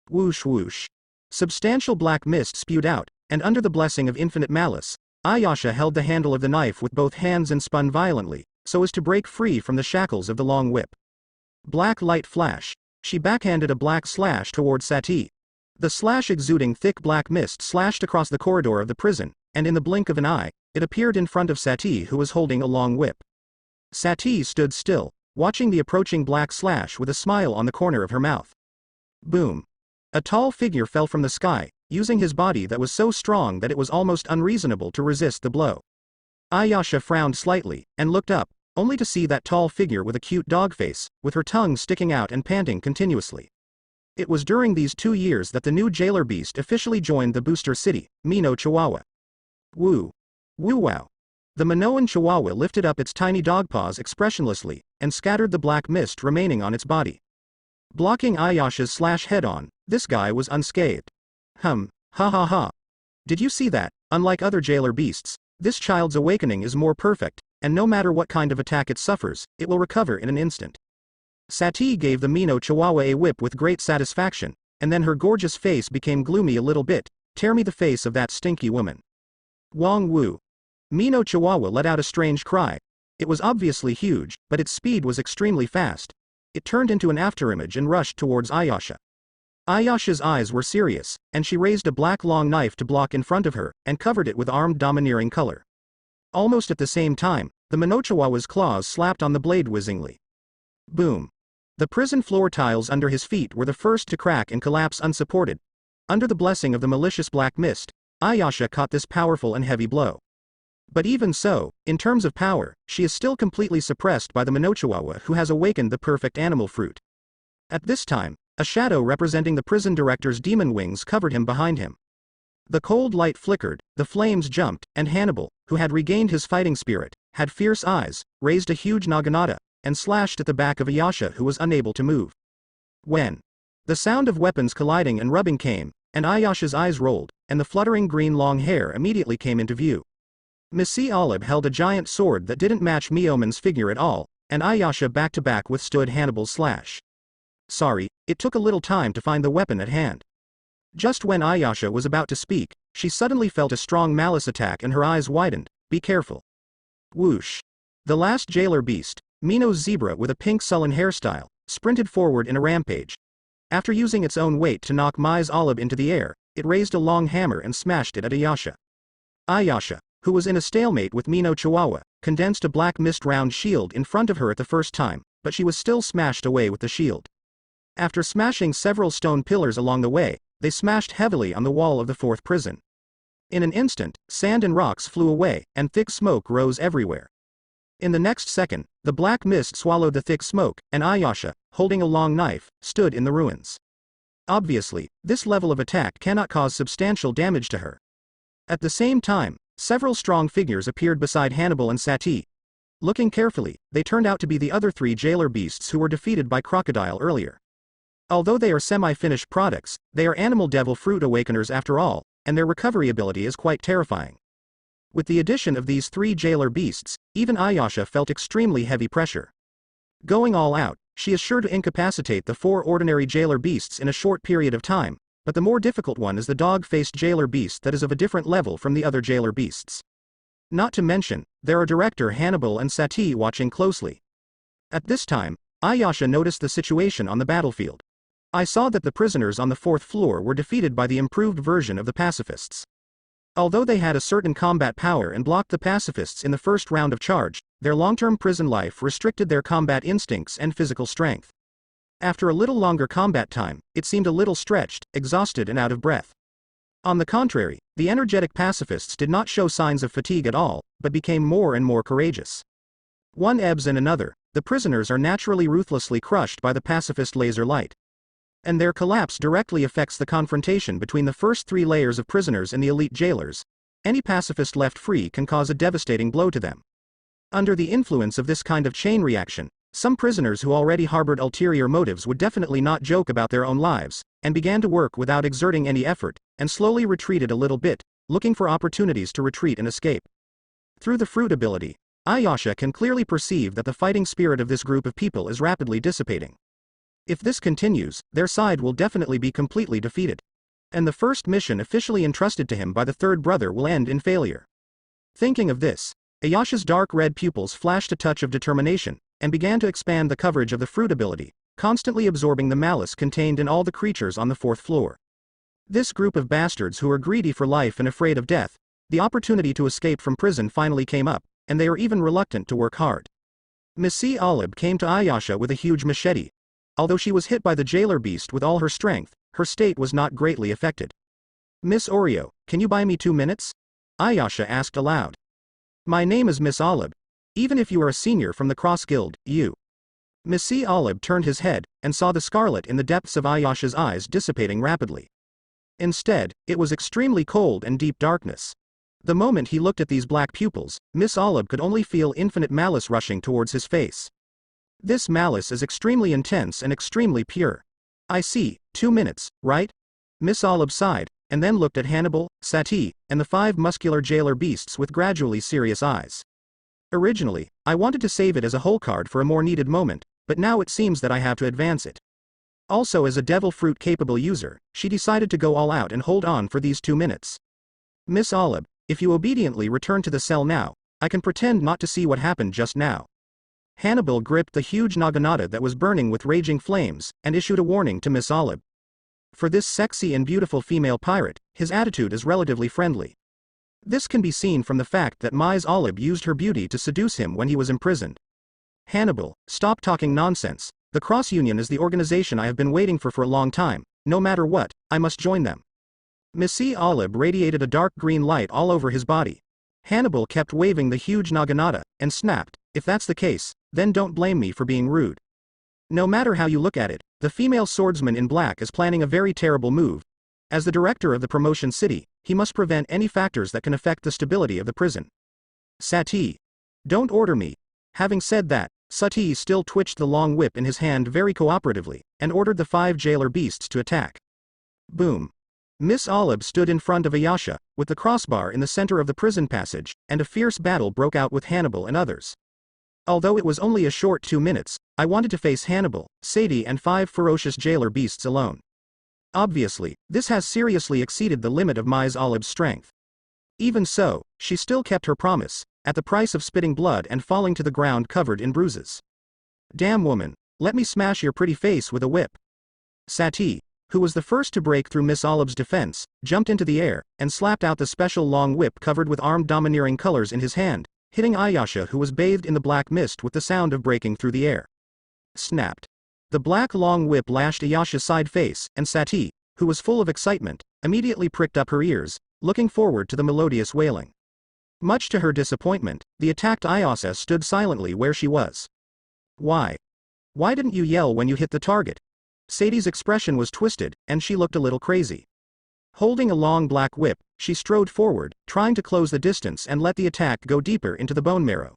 Whoosh whoosh. Substantial black mist spewed out, and under the blessing of infinite malice, Ayasha held the handle of the knife with both hands and spun violently, so as to break free from the shackles of the long whip. Black light flash. She backhanded a black slash toward Sati. The slash exuding thick black mist slashed across the corridor of the prison, and in the blink of an eye, it appeared in front of Sati, who was holding a long whip. Sati stood still, watching the approaching black slash with a smile on the corner of her mouth. Boom. A tall figure fell from the sky, using his body that was so strong that it was almost unreasonable to resist the blow. Ayasha frowned slightly, and looked up, only to see that tall figure with a cute dog face, with her tongue sticking out and panting continuously. It was during these 2 years that the new jailer beast officially joined the booster city, Mino Chihuahua. Woo! Woo wow! The Minoan Chihuahua lifted up its tiny dog paws expressionlessly, and scattered the black mist remaining on its body. Blocking Ayasha's slash head-on, this guy was unscathed. Ha ha ha. Did you see that? Unlike other jailer beasts, this child's awakening is more perfect, and no matter what kind of attack it suffers, it will recover in an instant. Sati gave the Mino Chihuahua a whip with great satisfaction, and then her gorgeous face became gloomy a little bit. Tear me the face of that stinky woman. Wong Wu. Mino Chihuahua let out a strange cry. It was obviously huge, but its speed was extremely fast. It turned into an afterimage and rushed towards Ayasha. Ayasha's eyes were serious, and she raised a black long knife to block in front of her, and covered it with armed domineering color. Almost at the same time, the Mino Chihuahua's claws slapped on the blade whizzingly. Boom. The prison floor tiles under his feet were the first to crack and collapse unsupported. Under the blessing of the malicious black mist, Ayasha caught this powerful and heavy blow. But even so, in terms of power, she is still completely suppressed by the Mino Chihuahua, who has awakened the perfect animal fruit. At this time, a shadow representing the prison director's demon wings covered him behind him. The cold light flickered, the flames jumped, and Hannibal, who had regained his fighting spirit, had fierce eyes, raised a huge naginata, and slashed at the back of Ayasha, who was unable to move. When the sound of weapons colliding and rubbing came, and Ayasha's eyes rolled, and the fluttering green long hair immediately came into view. Missy Olive held a giant sword that didn't match Mioman's figure at all, and Ayasha back-to-back withstood Hannibal's slash. Sorry, it took a little time to find the weapon at hand. Just when Ayasha was about to speak, she suddenly felt a strong malice attack and her eyes widened. Be careful. Whoosh. The last jailer beast, Mino's zebra with a pink sullen hairstyle, sprinted forward in a rampage. After using its own weight to knock Mai's Olive into the air, it raised a long hammer and smashed it at Ayasha. Ayasha, who was in a stalemate with Mino Chihuahua, condensed a black mist round shield in front of her at the first time, but she was still smashed away with the shield. After smashing several stone pillars along the way, they smashed heavily on the wall of the fourth prison. In an instant, sand and rocks flew away, and thick smoke rose everywhere. In the next second, the black mist swallowed the thick smoke, and Ayasha, holding a long knife, stood in the ruins. Obviously, this level of attack cannot cause substantial damage to her. At the same time, several strong figures appeared beside Hannibal and Sati. Looking carefully, they turned out to be the other 3 jailer beasts who were defeated by Crocodile earlier. Although they are semi-finished products, they are animal devil fruit awakeners after all, and their recovery ability is quite terrifying. With the addition of these 3 jailer beasts, even Ayasha felt extremely heavy pressure. Going all out, she is sure to incapacitate the 4 ordinary jailer beasts in a short period of time, but the more difficult one is the dog-faced jailer beast that is of a different level from the other jailer beasts. Not to mention, there are director Hannibal and Sati watching closely. At this time, Ayasha noticed the situation on the battlefield. I saw that the prisoners on the 4th floor were defeated by the improved version of the pacifists. Although they had a certain combat power and blocked the pacifists in the first round of charge, their long-term prison life restricted their combat instincts and physical strength. After a little longer combat time, it seemed a little stretched, exhausted and out of breath. On the contrary, the energetic pacifists did not show signs of fatigue at all, but became more and more courageous. One ebbs and another, the prisoners are naturally ruthlessly crushed by the pacifist laser light. And their collapse directly affects the confrontation between the first 3 layers of prisoners and the elite jailers. Any pacifist left free can cause a devastating blow to them. Under the influence of this kind of chain reaction, some prisoners who already harbored ulterior motives would definitely not joke about their own lives, and began to work without exerting any effort, and slowly retreated a little bit, looking for opportunities to retreat and escape. Through the fruit ability, Ayasha can clearly perceive that the fighting spirit of this group of people is rapidly dissipating. If this continues, their side will definitely be completely defeated. And the first mission officially entrusted to him by the third brother will end in failure. Thinking of this, Ayasha's dark red pupils flashed a touch of determination, and began to expand the coverage of the fruit ability, constantly absorbing the malice contained in all the creatures on the 4th floor. This group of bastards who are greedy for life and afraid of death, the opportunity to escape from prison finally came up, and they are even reluctant to work hard. Missy Olib came to Ayasha with a huge machete. Although she was hit by the jailer beast with all her strength, her state was not greatly affected. "Miss Oreo, can you buy me 2 minutes?" Ayasha asked aloud. "My name is Miss Olib. Even if you are a senior from the Cross Guild, you." Missy Olib turned his head, and saw the scarlet in the depths of Ayasha's eyes dissipating rapidly. Instead, it was extremely cold and deep darkness. The moment he looked at these black pupils, Miss Olib could only feel infinite malice rushing towards his face. This malice is extremely intense and extremely pure. "I see, 2 minutes, right?" Miss Olib sighed, and then looked at Hannibal, Sati, and the 5 muscular jailer beasts with gradually serious eyes. "Originally, I wanted to save it as a whole card for a more needed moment, but now it seems that I have to advance it." Also, as a devil fruit capable user, she decided to go all out and hold on for these 2 minutes. "Miss Olib, if you obediently return to the cell now, I can pretend not to see what happened just now." Hannibal gripped the huge naginata that was burning with raging flames, and issued a warning to Miss Olib. For this sexy and beautiful female pirate, his attitude is relatively friendly. This can be seen from the fact that Miss Olib used her beauty to seduce him when he was imprisoned. "Hannibal, stop talking nonsense. The Cross Union is the organization I have been waiting for a long time. No matter what, I must join them." Missy Olib radiated a dark green light all over his body. Hannibal kept waving the huge naginata, and snapped, "If that's the case, then don't blame me for being rude." No matter how you look at it, the female swordsman in black is planning a very terrible move. As the director of the promotion city, he must prevent any factors that can affect the stability of the prison. "Sati. Don't order me." Having said that, Sati still twitched the long whip in his hand very cooperatively, and ordered the 5 jailer beasts to attack. Boom. Miss Olib stood in front of Ayasha, with the crossbar in the center of the prison passage, and a fierce battle broke out with Hannibal and others. Although it was only a short 2 minutes, I wanted to face Hannibal, Sadie and 5 ferocious jailer beasts alone. Obviously, this has seriously exceeded the limit of Miss Olib's strength. Even so, she still kept her promise, at the price of spitting blood and falling to the ground covered in bruises. "Damn woman, let me smash your pretty face with a whip." Sati, who was the first to break through Miss Olib's defense, jumped into the air, and slapped out the special long whip covered with armed domineering colors in his hand, hitting Ayasha who was bathed in the black mist with the sound of breaking through the air. Snapped. The black long whip lashed Ayasha's side face, and Sati, who was full of excitement, immediately pricked up her ears, looking forward to the melodious wailing. Much to her disappointment, the attacked Ayasha stood silently where she was. "Why? Why didn't you yell when you hit the target?" Sadie's expression was twisted, and she looked a little crazy. Holding a long black whip, she strode forward, trying to close the distance and let the attack go deeper into the bone marrow.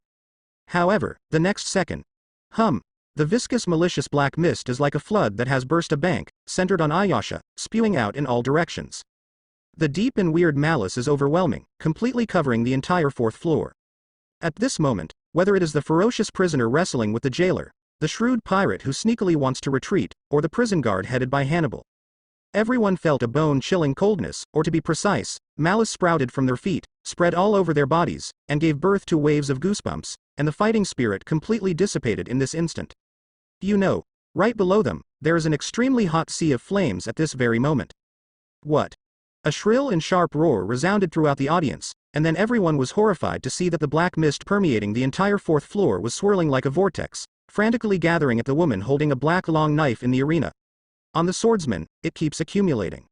However, the next second, the viscous malicious black mist is like a flood that has burst a bank, centered on Ayasha, spewing out in all directions. The deep and weird malice is overwhelming, completely covering the entire 4th floor. At this moment, whether it is the ferocious prisoner wrestling with the jailer, the shrewd pirate who sneakily wants to retreat, or the prison guard headed by Hannibal, everyone felt a bone-chilling coldness, or to be precise, malice sprouted from their feet, spread all over their bodies, and gave birth to waves of goosebumps, and the fighting spirit completely dissipated in this instant. You know, right below them, there is an extremely hot sea of flames at this very moment. What? A shrill and sharp roar resounded throughout the audience, and then everyone was horrified to see that the black mist permeating the entire 4th floor was swirling like a vortex, frantically gathering at the woman holding a black long knife in the arena. On the swordsman, it keeps accumulating.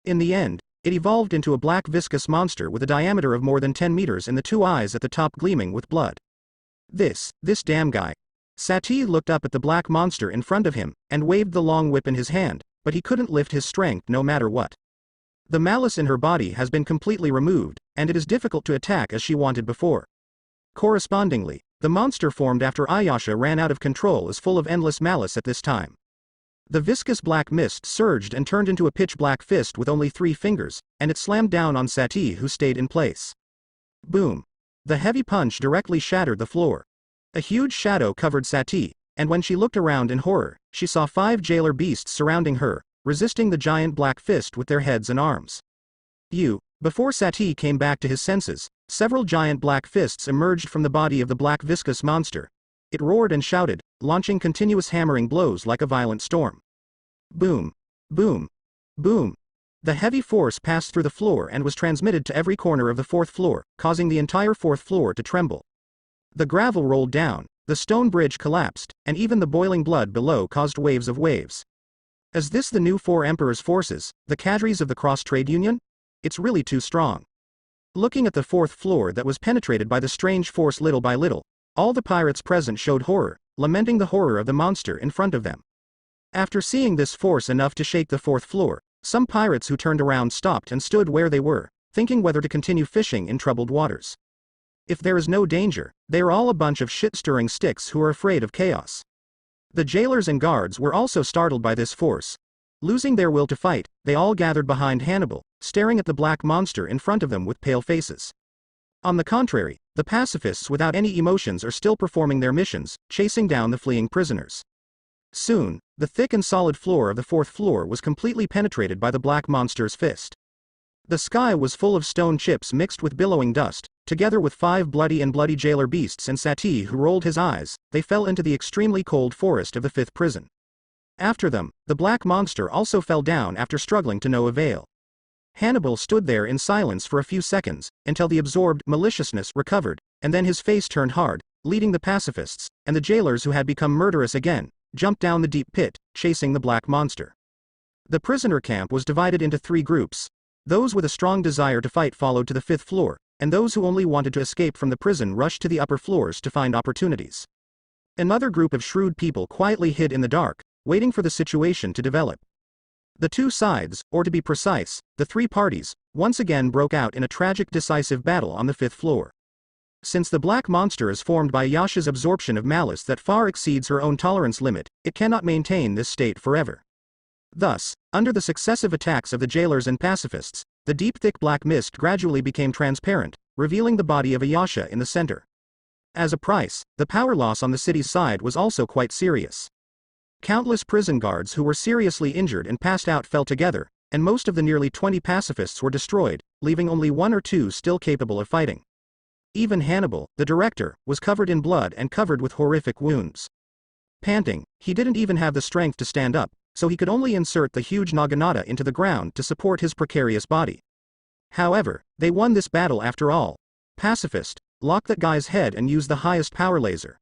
In the end, it evolved into a black viscous monster with a diameter of more than 10 meters and the two eyes at the top gleaming with blood. This damn guy. Satie looked up at the black monster in front of him, and waved the long whip in his hand, but he couldn't lift his strength no matter what. The malice in her body has been completely removed, and it is difficult to attack as she wanted before. Correspondingly, the monster formed after Ayasha ran out of control is full of endless malice at this time. The viscous black mist surged and turned into a pitch-black fist with only 3 fingers, and it slammed down on Satie who stayed in place. Boom. The heavy punch directly shattered the floor. A huge shadow covered Satie, and when she looked around in horror, she saw 5 jailer beasts surrounding her, resisting the giant black fist with their heads and arms. Before Satie came back to his senses, several giant black fists emerged from the body of the black viscous monster. It roared and shouted, launching continuous hammering blows like a violent storm. Boom. Boom. Boom. The heavy force passed through the floor and was transmitted to every corner of the 4th floor, causing the entire 4th floor to tremble. The gravel rolled down, the stone bridge collapsed, and even the boiling blood below caused waves of waves. Is this the new 4 Emperor's forces, the cadres of the Cross Trade Union? It's really too strong. Looking at the 4th floor that was penetrated by the strange force little by little, all the pirates present showed horror, lamenting the horror of the monster in front of them. After seeing this force enough to shake the 4th floor, some pirates who turned around stopped and stood where they were, thinking whether to continue fishing in troubled waters. If there is no danger, they are all a bunch of shit-stirring sticks who are afraid of chaos. The jailers and guards were also startled by this force. Losing their will to fight, they all gathered behind Hannibal, staring at the black monster in front of them with pale faces. On the contrary, the pacifists without any emotions are still performing their missions, chasing down the fleeing prisoners. Soon, the thick and solid floor of the 4th floor was completely penetrated by the black monster's fist. The sky was full of stone chips mixed with billowing dust, together with 5 bloody jailer beasts and Satie who rolled his eyes. They fell into the extremely cold forest of the 5th prison. After them, the black monster also fell down after struggling to no avail. Hannibal stood there in silence for a few seconds, until the absorbed maliciousness recovered, and then his face turned hard, leading the pacifists, and the jailers who had become murderous again, jumped down the deep pit, chasing the black monster. The prisoner camp was divided into 3 groups. Those with a strong desire to fight followed to the 5th floor, and those who only wanted to escape from the prison rushed to the upper floors to find opportunities. Another group of shrewd people quietly hid in the dark, waiting for the situation to develop. The 2 sides, or to be precise, the 3 parties, once again broke out in a tragic decisive battle on the 5th floor. Since the black monster is formed by Yasha's absorption of malice that far exceeds her own tolerance limit, it cannot maintain this state forever. Thus, under the successive attacks of the jailers and pacifists, the deep thick black mist gradually became transparent, revealing the body of Ayasha in the center. As a price, the power loss on the city's side was also quite serious. Countless prison guards who were seriously injured and passed out fell together, and most of the nearly 20 pacifists were destroyed, leaving only 1 or 2 still capable of fighting. Even Hannibal, the director, was covered in blood and covered with horrific wounds. Panting, he didn't even have the strength to stand up, so he could only insert the huge naginata into the ground to support his precarious body. However, they won this battle after all. Pacifist, lock that guy's head and use the highest power laser.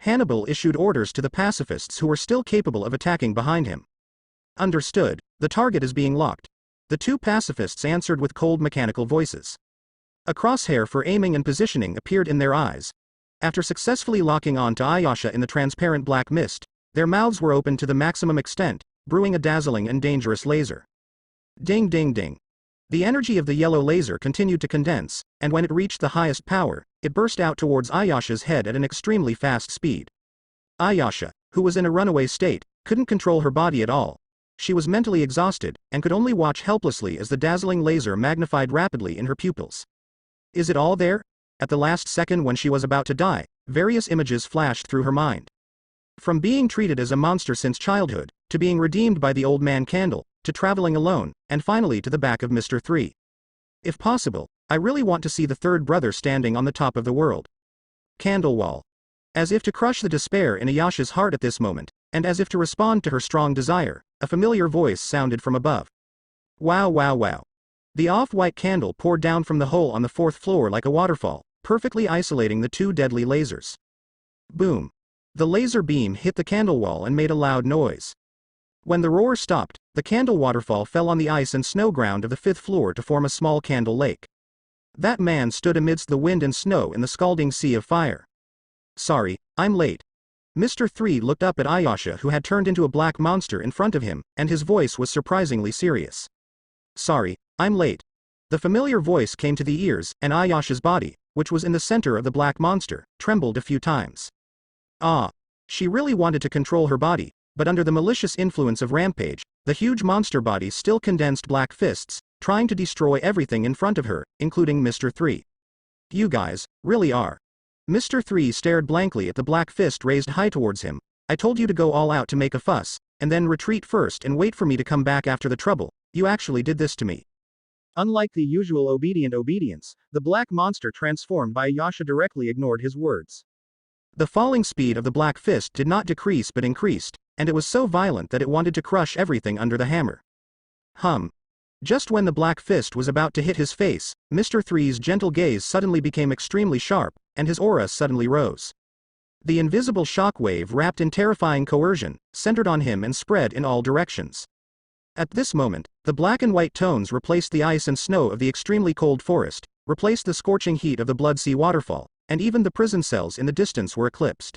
Hannibal issued orders to the pacifists who were still capable of attacking behind him. Understood, the target is being locked. The 2 pacifists answered with cold mechanical voices. A crosshair for aiming and positioning appeared in their eyes. After successfully locking on to Ayasha in the transparent black mist, their mouths were opened to the maximum extent, brewing a dazzling and dangerous laser. Ding ding ding. The energy of the yellow laser continued to condense, and when it reached the highest power, it burst out towards Ayasha's head at an extremely fast speed. Ayasha, who was in a runaway state, couldn't control her body at all. She was mentally exhausted, and could only watch helplessly as the dazzling laser magnified rapidly in her pupils. Is it all there? At the last second when she was about to die, various images flashed through her mind. From being treated as a monster since childhood, to being redeemed by the old man Candle, to traveling alone, and finally to the back of Mr. 3. If possible, I really want to see the 3rd brother standing on the top of the world. Candlewall. As if to crush the despair in Ayasha's heart at this moment, and as if to respond to her strong desire, a familiar voice sounded from above. Wow wow wow. The off-white candle poured down from the hole on the 4th floor like a waterfall, perfectly isolating the 2 deadly lasers. Boom. The laser beam hit the candle wall and made a loud noise. When the roar stopped, the candle waterfall fell on the ice and snow ground of the 5th floor to form a small candle lake. That man stood amidst the wind and snow in the scalding sea of fire. Sorry, I'm late. Mr. 3 looked up at Ayasha, who had turned into a black monster in front of him, and his voice was surprisingly serious. Sorry, I'm late. The familiar voice came to the ears, and Ayasha's body, which was in the center of the black monster, trembled a few times. Ah. She really wanted to control her body, but under the malicious influence of Rampage, the huge monster body still condensed black fists, trying to destroy everything in front of her, including Mr. 3. You guys, really are. Mr. 3 stared blankly at the black fist raised high towards him. I told you to go all out to make a fuss, and then retreat first and wait for me to come back after the trouble. You actually did this to me. Unlike the usual obedient obedience, the black monster transformed by Ayasha directly ignored his words. The falling speed of the black fist did not decrease but increased, and it was so violent that it wanted to crush everything under the hammer. Just when the black fist was about to hit his face, Mr. 3's gentle gaze suddenly became extremely sharp, and his aura suddenly rose. The invisible shockwave wrapped in terrifying coercion, centered on him and spread in all directions. At this moment, the black and white tones replaced the ice and snow of the extremely cold forest, replaced the scorching heat of the Blood Sea waterfall, and even the prison cells in the distance were eclipsed.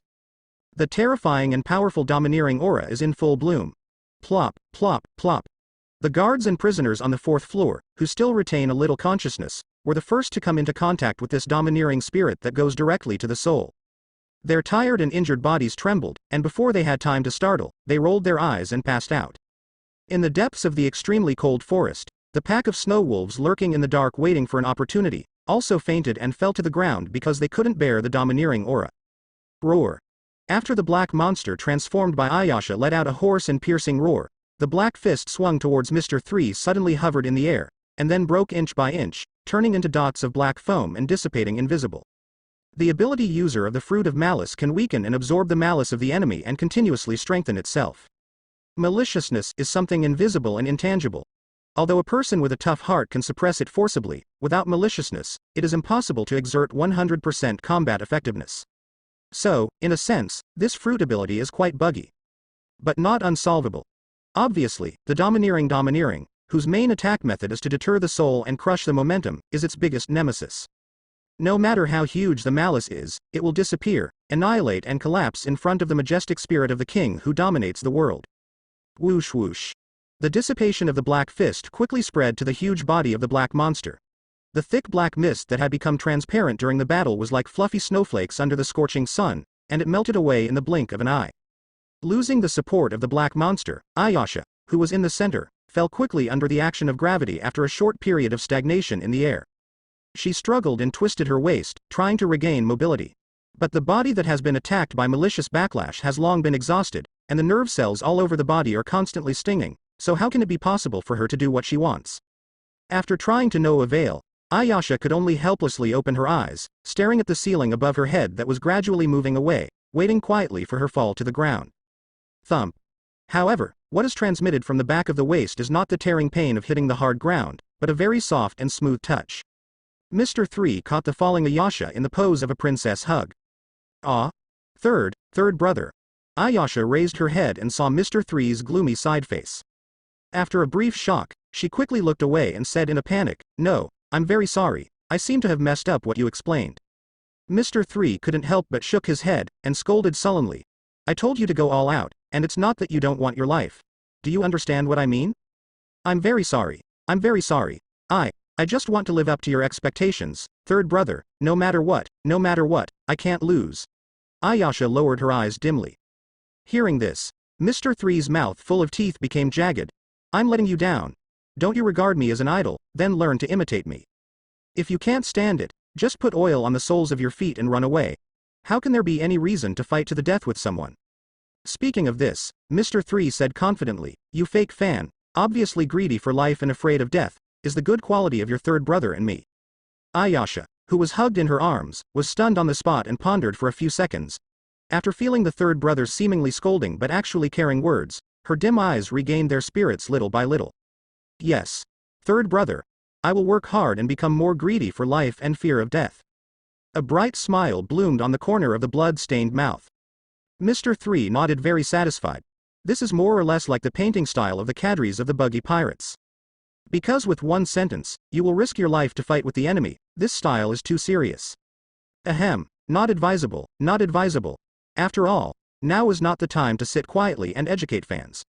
The terrifying and powerful domineering aura is in full bloom. Plop, plop, plop. The guards and prisoners on the 4th floor, who still retain a little consciousness, were the first to come into contact with this domineering spirit that goes directly to the soul. Their tired and injured bodies trembled, and before they had time to startle, they rolled their eyes and passed out. In the depths of the extremely cold forest, the pack of snow wolves lurking in the dark waiting for an opportunity, also fainted and fell to the ground because they couldn't bear the domineering aura. Roar. After the black monster transformed by Ayasha let out a hoarse and piercing roar, the black fist swung towards Mr. 3 suddenly hovered in the air, and then broke inch by inch, turning into dots of black foam and dissipating invisible. The ability user of the Fruit of Malice can weaken and absorb the malice of the enemy and continuously strengthen itself. Maliciousness is something invisible and intangible. Although a person with a tough heart can suppress it forcibly, without maliciousness, it is impossible to exert 100% combat effectiveness. So, in a sense, this fruit ability is quite buggy. But not unsolvable. Obviously, the domineering, whose main attack method is to deter the soul and crush the momentum, is its biggest nemesis. No matter how huge the malice is, it will disappear, annihilate and collapse in front of the majestic spirit of the king who dominates the world. Whoosh whoosh. The dissipation of the black fist quickly spread to the huge body of the black monster. The thick black mist that had become transparent during the battle was like fluffy snowflakes under the scorching sun, and it melted away in the blink of an eye. Losing the support of the black monster, Ayasha, who was in the center, fell quickly under the action of gravity after a short period of stagnation in the air. She struggled and twisted her waist, trying to regain mobility. But the body that has been attacked by malicious backlash has long been exhausted, and the nerve cells all over the body are constantly stinging, so how can it be possible for her to do what she wants? After trying to no avail, Ayasha could only helplessly open her eyes, staring at the ceiling above her head that was gradually moving away, waiting quietly for her fall to the ground. Thump. However, what is transmitted from the back of the waist is not the tearing pain of hitting the hard ground, but a very soft and smooth touch. Mr. 3 caught the falling Ayasha in the pose of a princess hug. Ah? Third brother. Ayasha raised her head and saw Mr. 3's gloomy side face. After a brief shock, she quickly looked away and said in a panic, "No, I'm very sorry, I seem to have messed up what you explained." Mr. 3 couldn't help but shook his head, and scolded sullenly. "I told you to go all out, and it's not that you don't want your life. Do you understand what I mean? I'm very sorry. I just want to live up to your expectations, third brother, no matter what, I can't lose." Ayasha lowered her eyes dimly. Hearing this, Mr. 3's mouth full of teeth became jagged. "I'm letting you down. Don't you regard me as an idol, then learn to imitate me. If you can't stand it, just put oil on the soles of your feet and run away. How can there be any reason to fight to the death with someone?" Speaking of this, Mr. 3 said confidently, "You fake fan, obviously greedy for life and afraid of death, is the good quality of your third brother and me." Ayasha, who was hugged in her arms, was stunned on the spot and pondered for a few seconds. After feeling the third brother's seemingly scolding but actually caring words, her dim eyes regained their spirits little by little. "Yes. Third brother. I will work hard and become more greedy for life and fear of death." A bright smile bloomed on the corner of the blood-stained mouth. Mr. 3 nodded very satisfied. This is more or less like the painting style of the cadres of the buggy pirates. Because with one sentence, you will risk your life to fight with the enemy, this style is too serious. Ahem, not advisable, not advisable. After all, now is not the time to sit quietly and educate fans.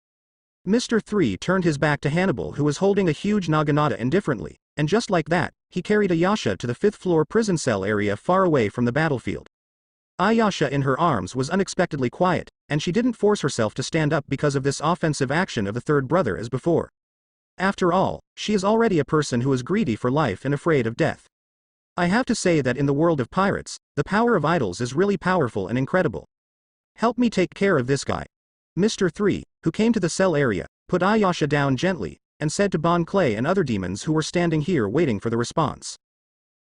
Mr. 3 turned his back to Hannibal, who was holding a huge naginata indifferently, and just like that, he carried Ayasha to the 5th floor prison cell area far away from the battlefield. Ayasha in her arms was unexpectedly quiet, and she didn't force herself to stand up because of this offensive action of the third brother as before. After all, she is already a person who is greedy for life and afraid of death. I have to say that in the world of pirates, the power of idols is really powerful and incredible. Help me take care of this guy. Mr. 3, who came to the cell area, put Ayasha down gently, and said to Bon Clay and other demons who were standing here waiting for the response.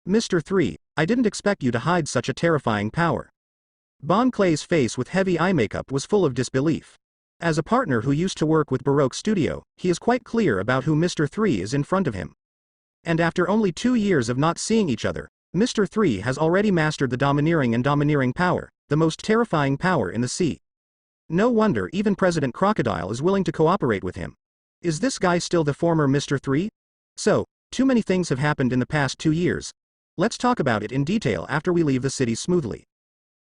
Mr. 3, I didn't expect you to hide such a terrifying power. Bon Clay's face with heavy eye makeup was full of disbelief. As a partner who used to work with Baroque Studio, he is quite clear about who Mr. 3 is in front of him. And after only 2 years of not seeing each other, Mr. 3 has already mastered the domineering and domineering power, the most terrifying power in the sea. No wonder even President Crocodile is willing to cooperate with him. Is this guy still the former Mr. 3? So, too many things have happened in the past 2 years. Let's talk about it in detail after we leave the city smoothly.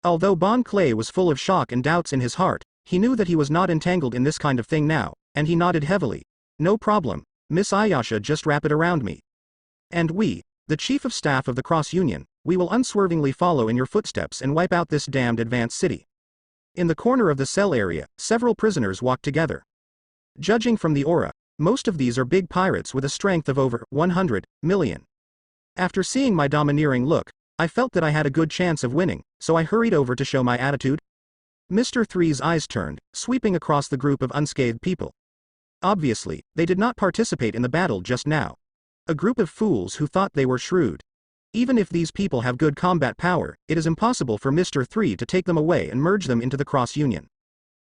Although Bon Clay was full of shock and doubts in his heart, he knew that he was not entangled in this kind of thing now, and he nodded heavily. No problem, Miss Ayasha, just wrap it around me. And we, the Chief of Staff of the Cross Union, we will unswervingly follow in your footsteps and wipe out this damned advanced city. In the corner of the cell area, several prisoners walked together. Judging from the aura, most of these are big pirates with a strength of over 100 million. After seeing my domineering look, I felt that I had a good chance of winning, so I hurried over to show my attitude. Mr. 3's eyes turned, sweeping across the group of unscathed people. Obviously, they did not participate in the battle just now. A group of fools who thought they were shrewd. Even if these people have good combat power, it is impossible for Mr. 3 to take them away and merge them into the Cross Union.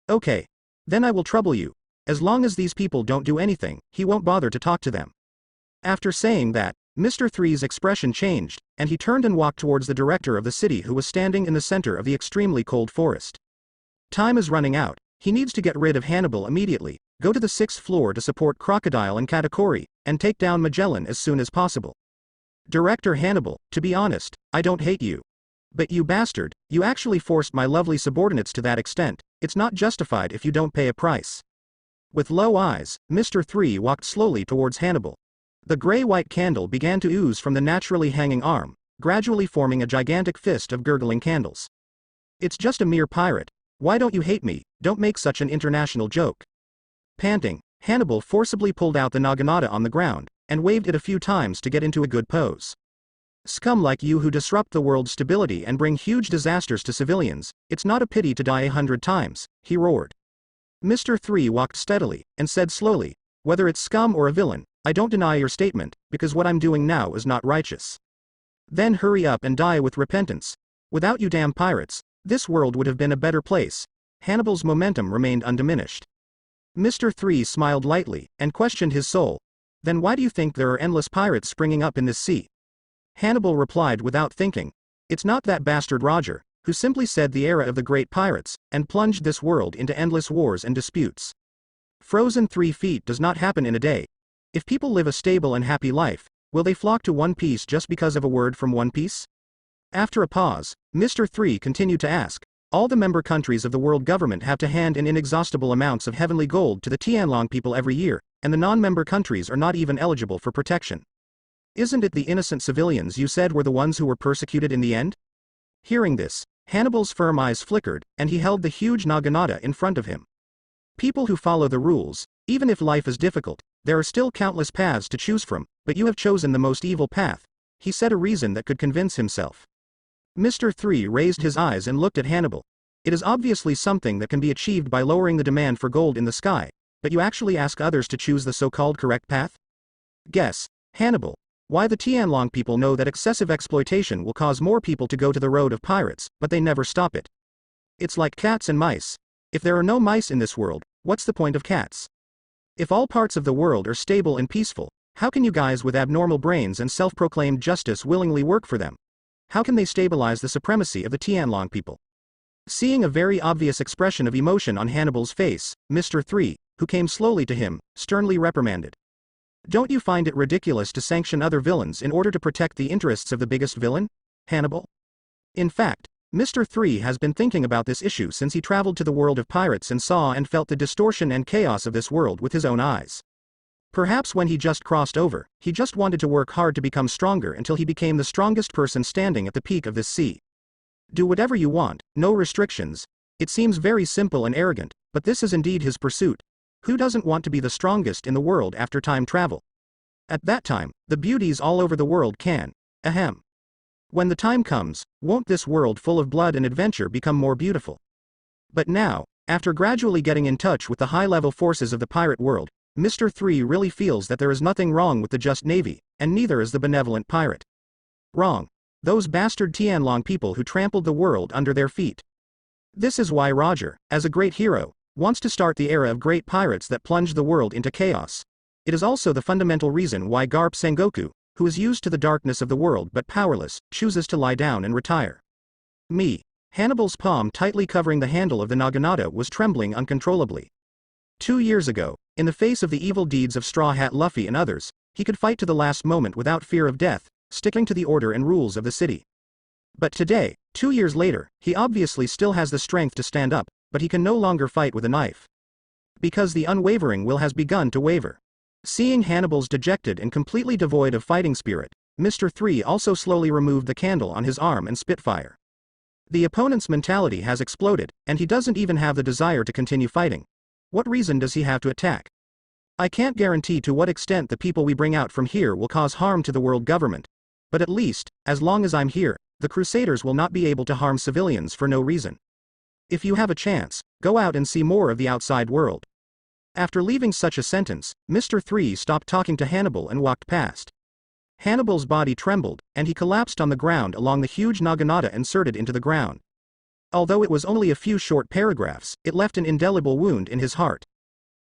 Okay. Then I will trouble you. As long as these people don't do anything, he won't bother to talk to them. After saying that, Mr. 3's expression changed, and he turned and walked towards the director of the city who was standing in the center of the extremely cold forest. Time is running out, he needs to get rid of Hannibal immediately, go to the 6th floor to support Crocodile and Katakuri, and take down Magellan as soon as possible. Director Hannibal, to be honest, I don't hate you. But you bastard, you actually forced my lovely subordinates to that extent, it's not justified if you don't pay a price. With low eyes, Mr. 3 walked slowly towards Hannibal. The gray-white candle began to ooze from the naturally hanging arm, gradually forming a gigantic fist of gurgling candles. It's just a mere pirate. Why don't you hate me? Don't make such an international joke. Panting, Hannibal forcibly pulled out the naginata on the ground, and waved it a few times to get into a good pose. Scum like you who disrupt the world's stability and bring huge disasters to civilians, it's not a pity to die 100 times, he roared. Mr. 3 walked steadily, and said slowly, whether it's scum or a villain, I don't deny your statement, because what I'm doing now is not righteous. Then hurry up and die with repentance. Without you damn pirates, this world would have been a better place. Hannibal's momentum remained undiminished. Mr. 3 smiled lightly, and questioned his soul. Then why do you think there are endless pirates springing up in this sea? Hannibal replied without thinking. It's not that bastard Roger, who simply said the era of the great pirates, and plunged this world into endless wars and disputes. Frozen 3 feet does not happen in a day. If people live a stable and happy life, will they flock to One Piece just because of a word from One Piece? After a pause, Mr. 3 continued to ask, all the member countries of the world government have to hand in inexhaustible amounts of heavenly gold to the Tianlong people every year, and the non-member countries are not even eligible for protection. Isn't it the innocent civilians you said were the ones who were persecuted in the end? Hearing this, Hannibal's firm eyes flickered, and he held the huge naginata in front of him. People who follow the rules, even if life is difficult, there are still countless paths to choose from, but you have chosen the most evil path, he said, a reason that could convince himself. Mr. 3 raised his eyes and looked at Hannibal. It is obviously something that can be achieved by lowering the demand for gold in the sky, but you actually ask others to choose the so-called correct path? Guess, Hannibal, why the Tianlong people know that excessive exploitation will cause more people to go to the road of pirates, but they never stop it. It's like cats and mice. If there are no mice in this world, what's the point of cats? If all parts of the world are stable and peaceful, how can you guys with abnormal brains and self-proclaimed justice willingly work for them? How can they stabilize the supremacy of the Tianlong people? Seeing a very obvious expression of emotion on Hannibal's face, Mr. 3, who came slowly to him, sternly reprimanded. Don't you find it ridiculous to sanction other villains in order to protect the interests of the biggest villain, Hannibal? In fact, Mr. 3 has been thinking about this issue since he traveled to the world of pirates and saw and felt the distortion and chaos of this world with his own eyes. Perhaps when he just crossed over, he just wanted to work hard to become stronger until he became the strongest person standing at the peak of this sea. Do whatever you want, no restrictions. It seems very simple and arrogant, but this is indeed his pursuit. Who doesn't want to be the strongest in the world after time travel? At that time, the beauties all over the world can. Ahem. When the time comes, won't this world full of blood and adventure become more beautiful? But now, after gradually getting in touch with the high-level forces of the pirate world, Mr. 3 really feels that there is nothing wrong with the just navy, and neither is the benevolent pirate. Wrong. Those bastard Tianlong people who trampled the world under their feet. This is why Roger, as a great hero, wants to start the era of great pirates that plunged the world into chaos. It is also the fundamental reason why Garp Sengoku, who is used to the darkness of the world but powerless, chooses to lie down and retire. Me. Hannibal's palm tightly covering the handle of the naginata was trembling uncontrollably. 2 years ago, in the face of the evil deeds of Straw Hat Luffy and others, he could fight to the last moment without fear of death, sticking to the order and rules of the city. But today, 2 years later, he obviously still has the strength to stand up, but he can no longer fight with a knife. Because the unwavering will has begun to waver. Seeing Hannibal's dejected and completely devoid of fighting spirit, Mr. 3 also slowly removed the candle on his arm and spit fire. The opponent's mentality has exploded, and he doesn't even have the desire to continue fighting. What reason does he have to attack? I can't guarantee to what extent the people we bring out from here will cause harm to the world government. But at least, as long as I'm here, the Crusaders will not be able to harm civilians for no reason. If you have a chance, go out and see more of the outside world. After leaving such a sentence, Mr. 3 stopped talking to Hannibal and walked past. Hannibal's body trembled, and he collapsed on the ground along the huge naginata inserted into the ground. Although it was only a few short paragraphs, it left an indelible wound in his heart.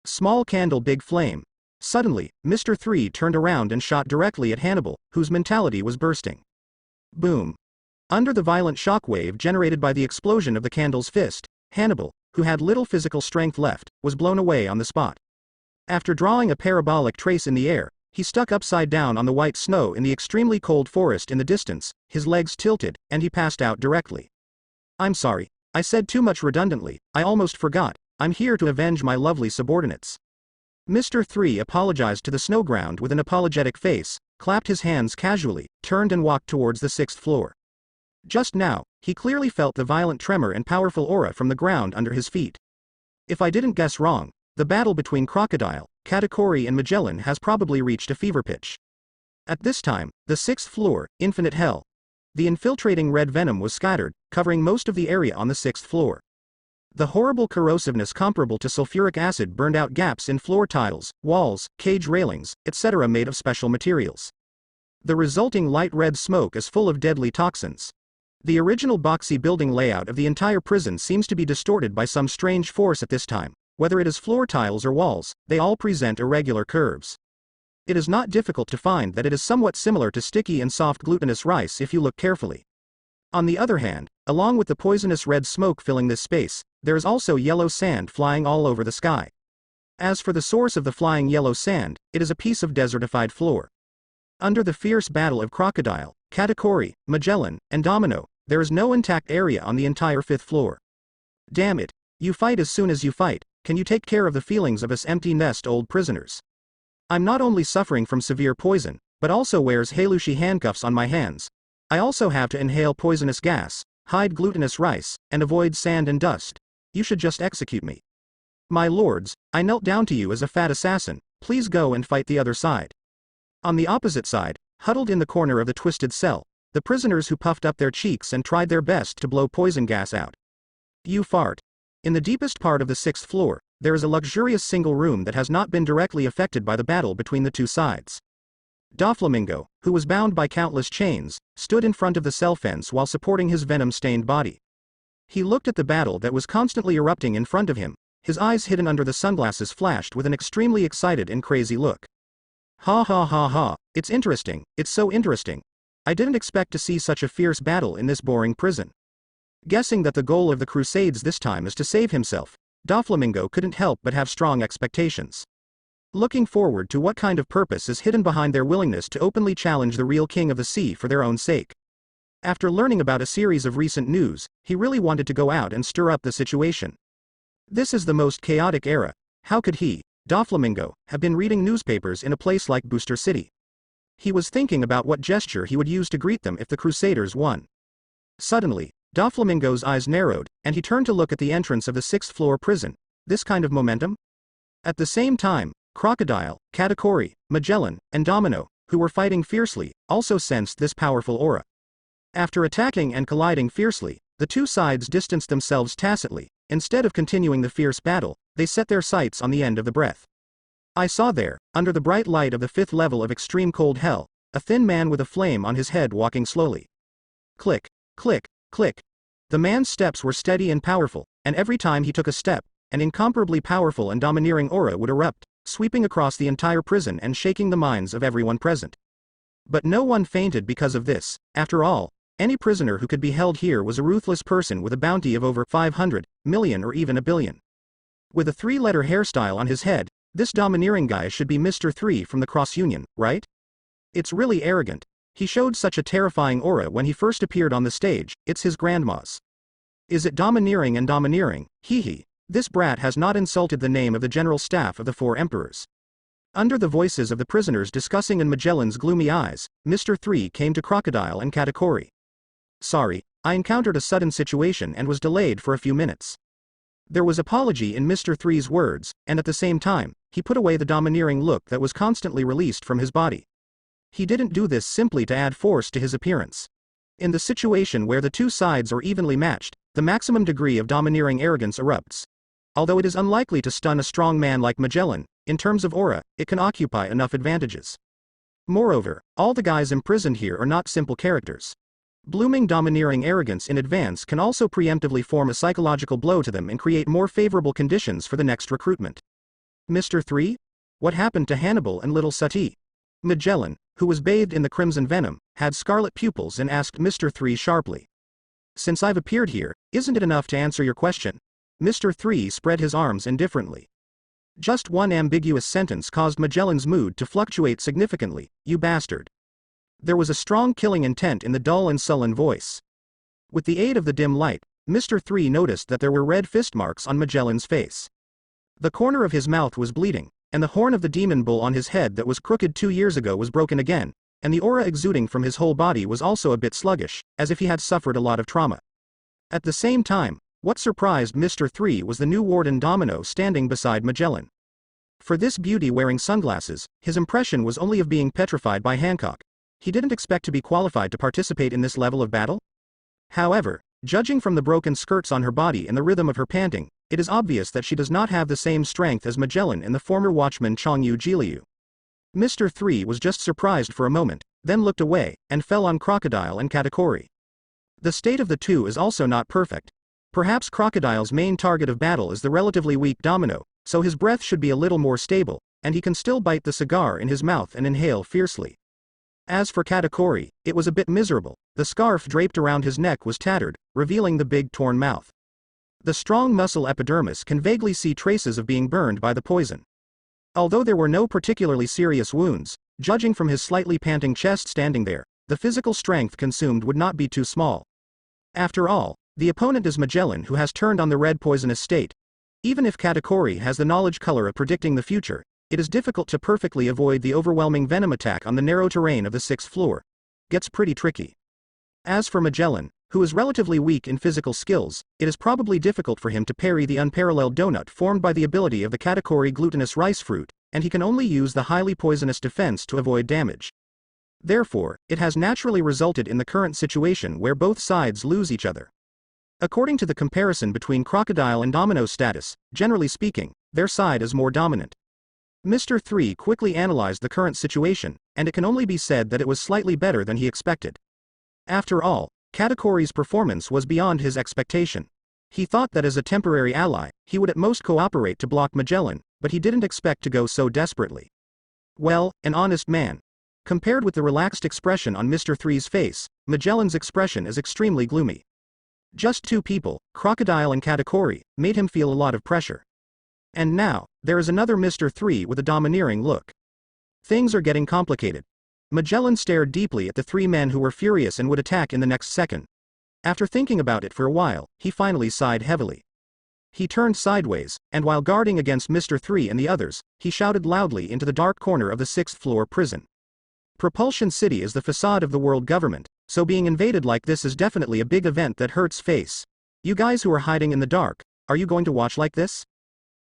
Small candle big flame. Suddenly, Mr. 3 turned around and shot directly at Hannibal, whose mentality was bursting. Boom. Under the violent shockwave generated by the explosion of the candle's fist, Hannibal, who had little physical strength left, was blown away on the spot. After drawing a parabolic trace in the air, he stuck upside down on the white snow in the extremely cold forest in the distance, his legs tilted, and he passed out directly. I'm sorry, I said too much redundantly, I almost forgot, I'm here to avenge my lovely subordinates. Mr. 3 apologized to the snowground with an apologetic face, clapped his hands casually, turned and walked towards the 6th floor. Just now, he clearly felt the violent tremor and powerful aura from the ground under his feet. If I didn't guess wrong, the battle between Crocodile, Katakuri and Magellan has probably reached a fever pitch. At this time, the 6th floor, Infinite Hell. The infiltrating red venom was scattered, covering most of the area on the 6th floor. The horrible corrosiveness comparable to sulfuric acid burned out gaps in floor tiles, walls, cage railings, etc. made of special materials. The resulting light red smoke is full of deadly toxins. The original boxy building layout of the entire prison seems to be distorted by some strange force at this time. Whether it is floor tiles or walls, they all present irregular curves. It is not difficult to find that it is somewhat similar to sticky and soft glutinous rice if you look carefully. On the other hand, along with the poisonous red smoke filling this space, there is also yellow sand flying all over the sky. As for the source of the flying yellow sand, it is a piece of desertified floor. Under the fierce battle of Crocodile, Katakuri, Magellan, and Domino, there is no intact area on the entire 5th floor. Damn it, you fight as soon as you fight, can you take care of the feelings of us empty nest old prisoners? I'm not only suffering from severe poison, but also wears Halushi handcuffs on my hands. I also have to inhale poisonous gas, hide glutinous rice, and avoid sand and dust. You should just execute me. My lords, I knelt down to you as a fat assassin, please go and fight the other side. On the opposite side, huddled in the corner of the twisted cell, the prisoners who puffed up their cheeks and tried their best to blow poison gas out. You fart. In the deepest part of the 6th floor, there is a luxurious single room that has not been directly affected by the battle between the two sides. Doflamingo, who was bound by countless chains, stood in front of the cell fence while supporting his venom-stained body. He looked at the battle that was constantly erupting in front of him, his eyes hidden under the sunglasses flashed with an extremely excited and crazy look. Ha ha ha ha, it's interesting, it's so interesting. I didn't expect to see such a fierce battle in this boring prison. Guessing that the goal of the Crusades this time is to save himself, Doflamingo couldn't help but have strong expectations. Looking forward to what kind of purpose is hidden behind their willingness to openly challenge the real king of the sea for their own sake. After learning about a series of recent news, he really wanted to go out and stir up the situation. This is the most chaotic era. How could he, Doflamingo, have been reading newspapers in a place like Booster City? He was thinking about what gesture he would use to greet them if the Crusaders won. Suddenly, Doflamingo's eyes narrowed, and he turned to look at the entrance of the sixth-floor prison. This kind of momentum? At the same time, Crocodile, Katakuri, Magellan, and Domino, who were fighting fiercely, also sensed this powerful aura. After attacking and colliding fiercely, the two sides distanced themselves tacitly. Instead of continuing the fierce battle, they set their sights on the end of the breath. I saw there, under the bright light of the fifth level of extreme cold hell, a thin man with a flame on his head walking slowly. Click, click, click. The man's steps were steady and powerful, and every time he took a step, an incomparably powerful and domineering aura would erupt, sweeping across the entire prison and shaking the minds of everyone present. But no one fainted because of this. After all, any prisoner who could be held here was a ruthless person with a bounty of over 500 million or even a billion. With a three-letter hairstyle on his head, this domineering guy should be Mr. 3 from the Cross Union, right? It's really arrogant. He showed such a terrifying aura when he first appeared on the stage. It's his grandma's. Is it domineering and domineering? Hee. This brat has not insulted the name of the general staff of the four emperors. Under the voices of the prisoners discussing in Magellan's gloomy eyes, Mr. 3 came to Crocodile and Katakuri. Sorry, I encountered a sudden situation and was delayed for a few minutes. There was apology in Mr. 3's words, and at the same time, he put away the domineering look that was constantly released from his body. He didn't do this simply to add force to his appearance. In the situation where the two sides are evenly matched, the maximum degree of domineering arrogance erupts. Although it is unlikely to stun a strong man like Magellan, in terms of aura, it can occupy enough advantages. Moreover, all the guys imprisoned here are not simple characters. Blooming domineering arrogance in advance can also preemptively form a psychological blow to them and create more favorable conditions for the next recruitment. Mr. 3? What happened to Hannibal and little Sati? Magellan, who was bathed in the crimson venom, had scarlet pupils and asked Mr. 3 sharply. Since I've appeared here, isn't it enough to answer your question? Mr. 3 spread his arms indifferently. Just one ambiguous sentence caused Magellan's mood to fluctuate significantly. You bastard. There was a strong killing intent in the dull and sullen voice. With the aid of the dim light, Mr. 3 noticed that there were red fist marks on Magellan's face. The corner of his mouth was bleeding, and the horn of the demon bull on his head that was crooked 2 years ago was broken again, and the aura exuding from his whole body was also a bit sluggish, as if he had suffered a lot of trauma. At the same time, what surprised Mr. 3 was the new warden Domino standing beside Magellan. For this beauty wearing sunglasses, his impression was only of being petrified by Hancock. He didn't expect to be qualified to participate in this level of battle? However, judging from the broken skirts on her body and the rhythm of her panting, it is obvious that she does not have the same strength as Magellan and the former watchman Chongyu Jiliu. Mr. 3 was just surprised for a moment, then looked away, and fell on Crocodile and Katakuri. The state of the two is also not perfect. Perhaps Crocodile's main target of battle is the relatively weak Domino, so his breath should be a little more stable, and he can still bite the cigar in his mouth and inhale fiercely. As for Katakuri, it was a bit miserable. The scarf draped around his neck was tattered, revealing the big torn mouth. The strong muscle epidermis can vaguely see traces of being burned by the poison. Although there were no particularly serious wounds, judging from his slightly panting chest standing there, the physical strength consumed would not be too small. After all, the opponent is Magellan, who has turned on the red poisonous state. Even if Katakuri has the knowledge color of predicting the future, it is difficult to perfectly avoid the overwhelming venom attack on the narrow terrain of the 6th floor. Gets pretty tricky. As for Magellan, who is relatively weak in physical skills, it is probably difficult for him to parry the unparalleled donut formed by the ability of the Katakuri glutinous rice fruit, and he can only use the highly poisonous defense to avoid damage. Therefore, it has naturally resulted in the current situation where both sides lose each other. According to the comparison between Crocodile and Domino's status, generally speaking, their side is more dominant. Mr. 3 quickly analyzed the current situation, and it can only be said that it was slightly better than he expected. After all, Katakuri's performance was beyond his expectation. He thought that as a temporary ally, he would at most cooperate to block Magellan, but he didn't expect to go so desperately. Well, an honest man. Compared with the relaxed expression on Mr. 3's face, Magellan's expression is extremely gloomy. Just two people, Crocodile and Katakuri, made him feel a lot of pressure. And now, there is another Mr. 3 with a domineering look. Things are getting complicated. Magellan stared deeply at the three men who were furious and would attack in the next second. After thinking about it for a while, he finally sighed heavily. He turned sideways, and while guarding against Mr. 3 and the others, he shouted loudly into the dark corner of the 6th floor prison. Propulsion City is the facade of the world government, so being invaded like this is definitely a big event that hurts face. You guys who are hiding in the dark, are you going to watch like this?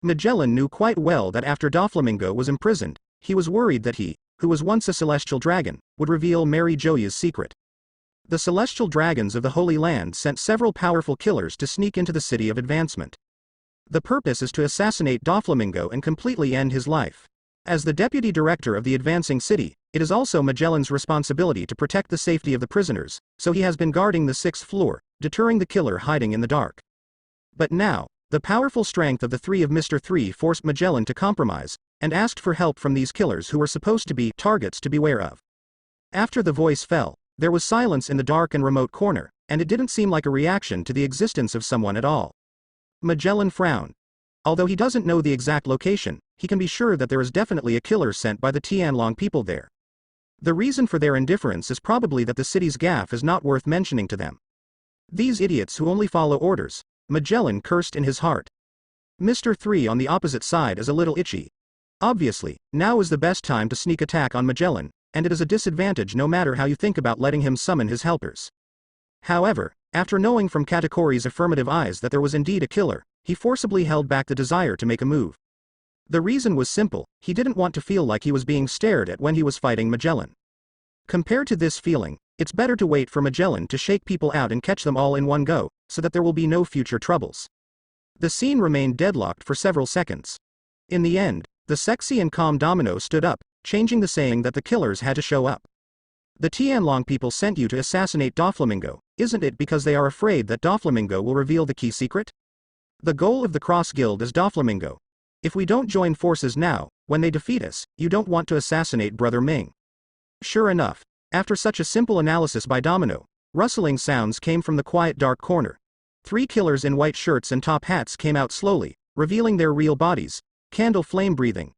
Magellan knew quite well that after Doflamingo was imprisoned, he was worried that he, who was once a celestial dragon, would reveal Mary Joya's secret. The celestial dragons of the Holy Land sent several powerful killers to sneak into the City of Advancement. The purpose is to assassinate Doflamingo and completely end his life. As the deputy director of the advancing city, it is also Magellan's responsibility to protect the safety of the prisoners, so he has been guarding the 6th floor, deterring the killer hiding in the dark. But now, the powerful strength of the three of Mr. 3 forced Magellan to compromise, and asked for help from these killers who were supposed to be targets to beware of. After the voice fell, there was silence in the dark and remote corner, and it didn't seem like a reaction to the existence of someone at all. Magellan frowned. Although he doesn't know the exact location, he can be sure that there is definitely a killer sent by the Tianlong people there. The reason for their indifference is probably that the city's gaffe is not worth mentioning to them. These idiots who only follow orders, Magellan cursed in his heart. Mr. 3 on the opposite side is a little itchy. Obviously, now is the best time to sneak attack on Magellan, and it is a disadvantage no matter how you think about letting him summon his helpers. However, after knowing from Katakuri's affirmative eyes that there was indeed a killer, he forcibly held back the desire to make a move. The reason was simple, he didn't want to feel like he was being stared at when he was fighting Magellan. Compared to this feeling, it's better to wait for Magellan to shake people out and catch them all in one go, so that there will be no future troubles. The scene remained deadlocked for several seconds. In the end, the sexy and calm Domino stood up, changing the saying that the killers had to show up. The Tianlong people sent you to assassinate Doflamingo, isn't it because they are afraid that Doflamingo will reveal the key secret? The goal of the Cross Guild is Doflamingo. If we don't join forces now, when they defeat us, you don't want to assassinate Brother Ming. Sure enough, after such a simple analysis by Domino, rustling sounds came from the quiet dark corner. Three killers in white shirts and top hats came out slowly, revealing their real bodies, candle flame breathing.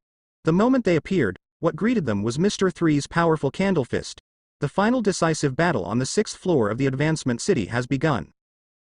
The moment they appeared, what greeted them was Mr. 3's powerful candle fist. The final decisive battle on the 6th floor of the Advancement City has begun.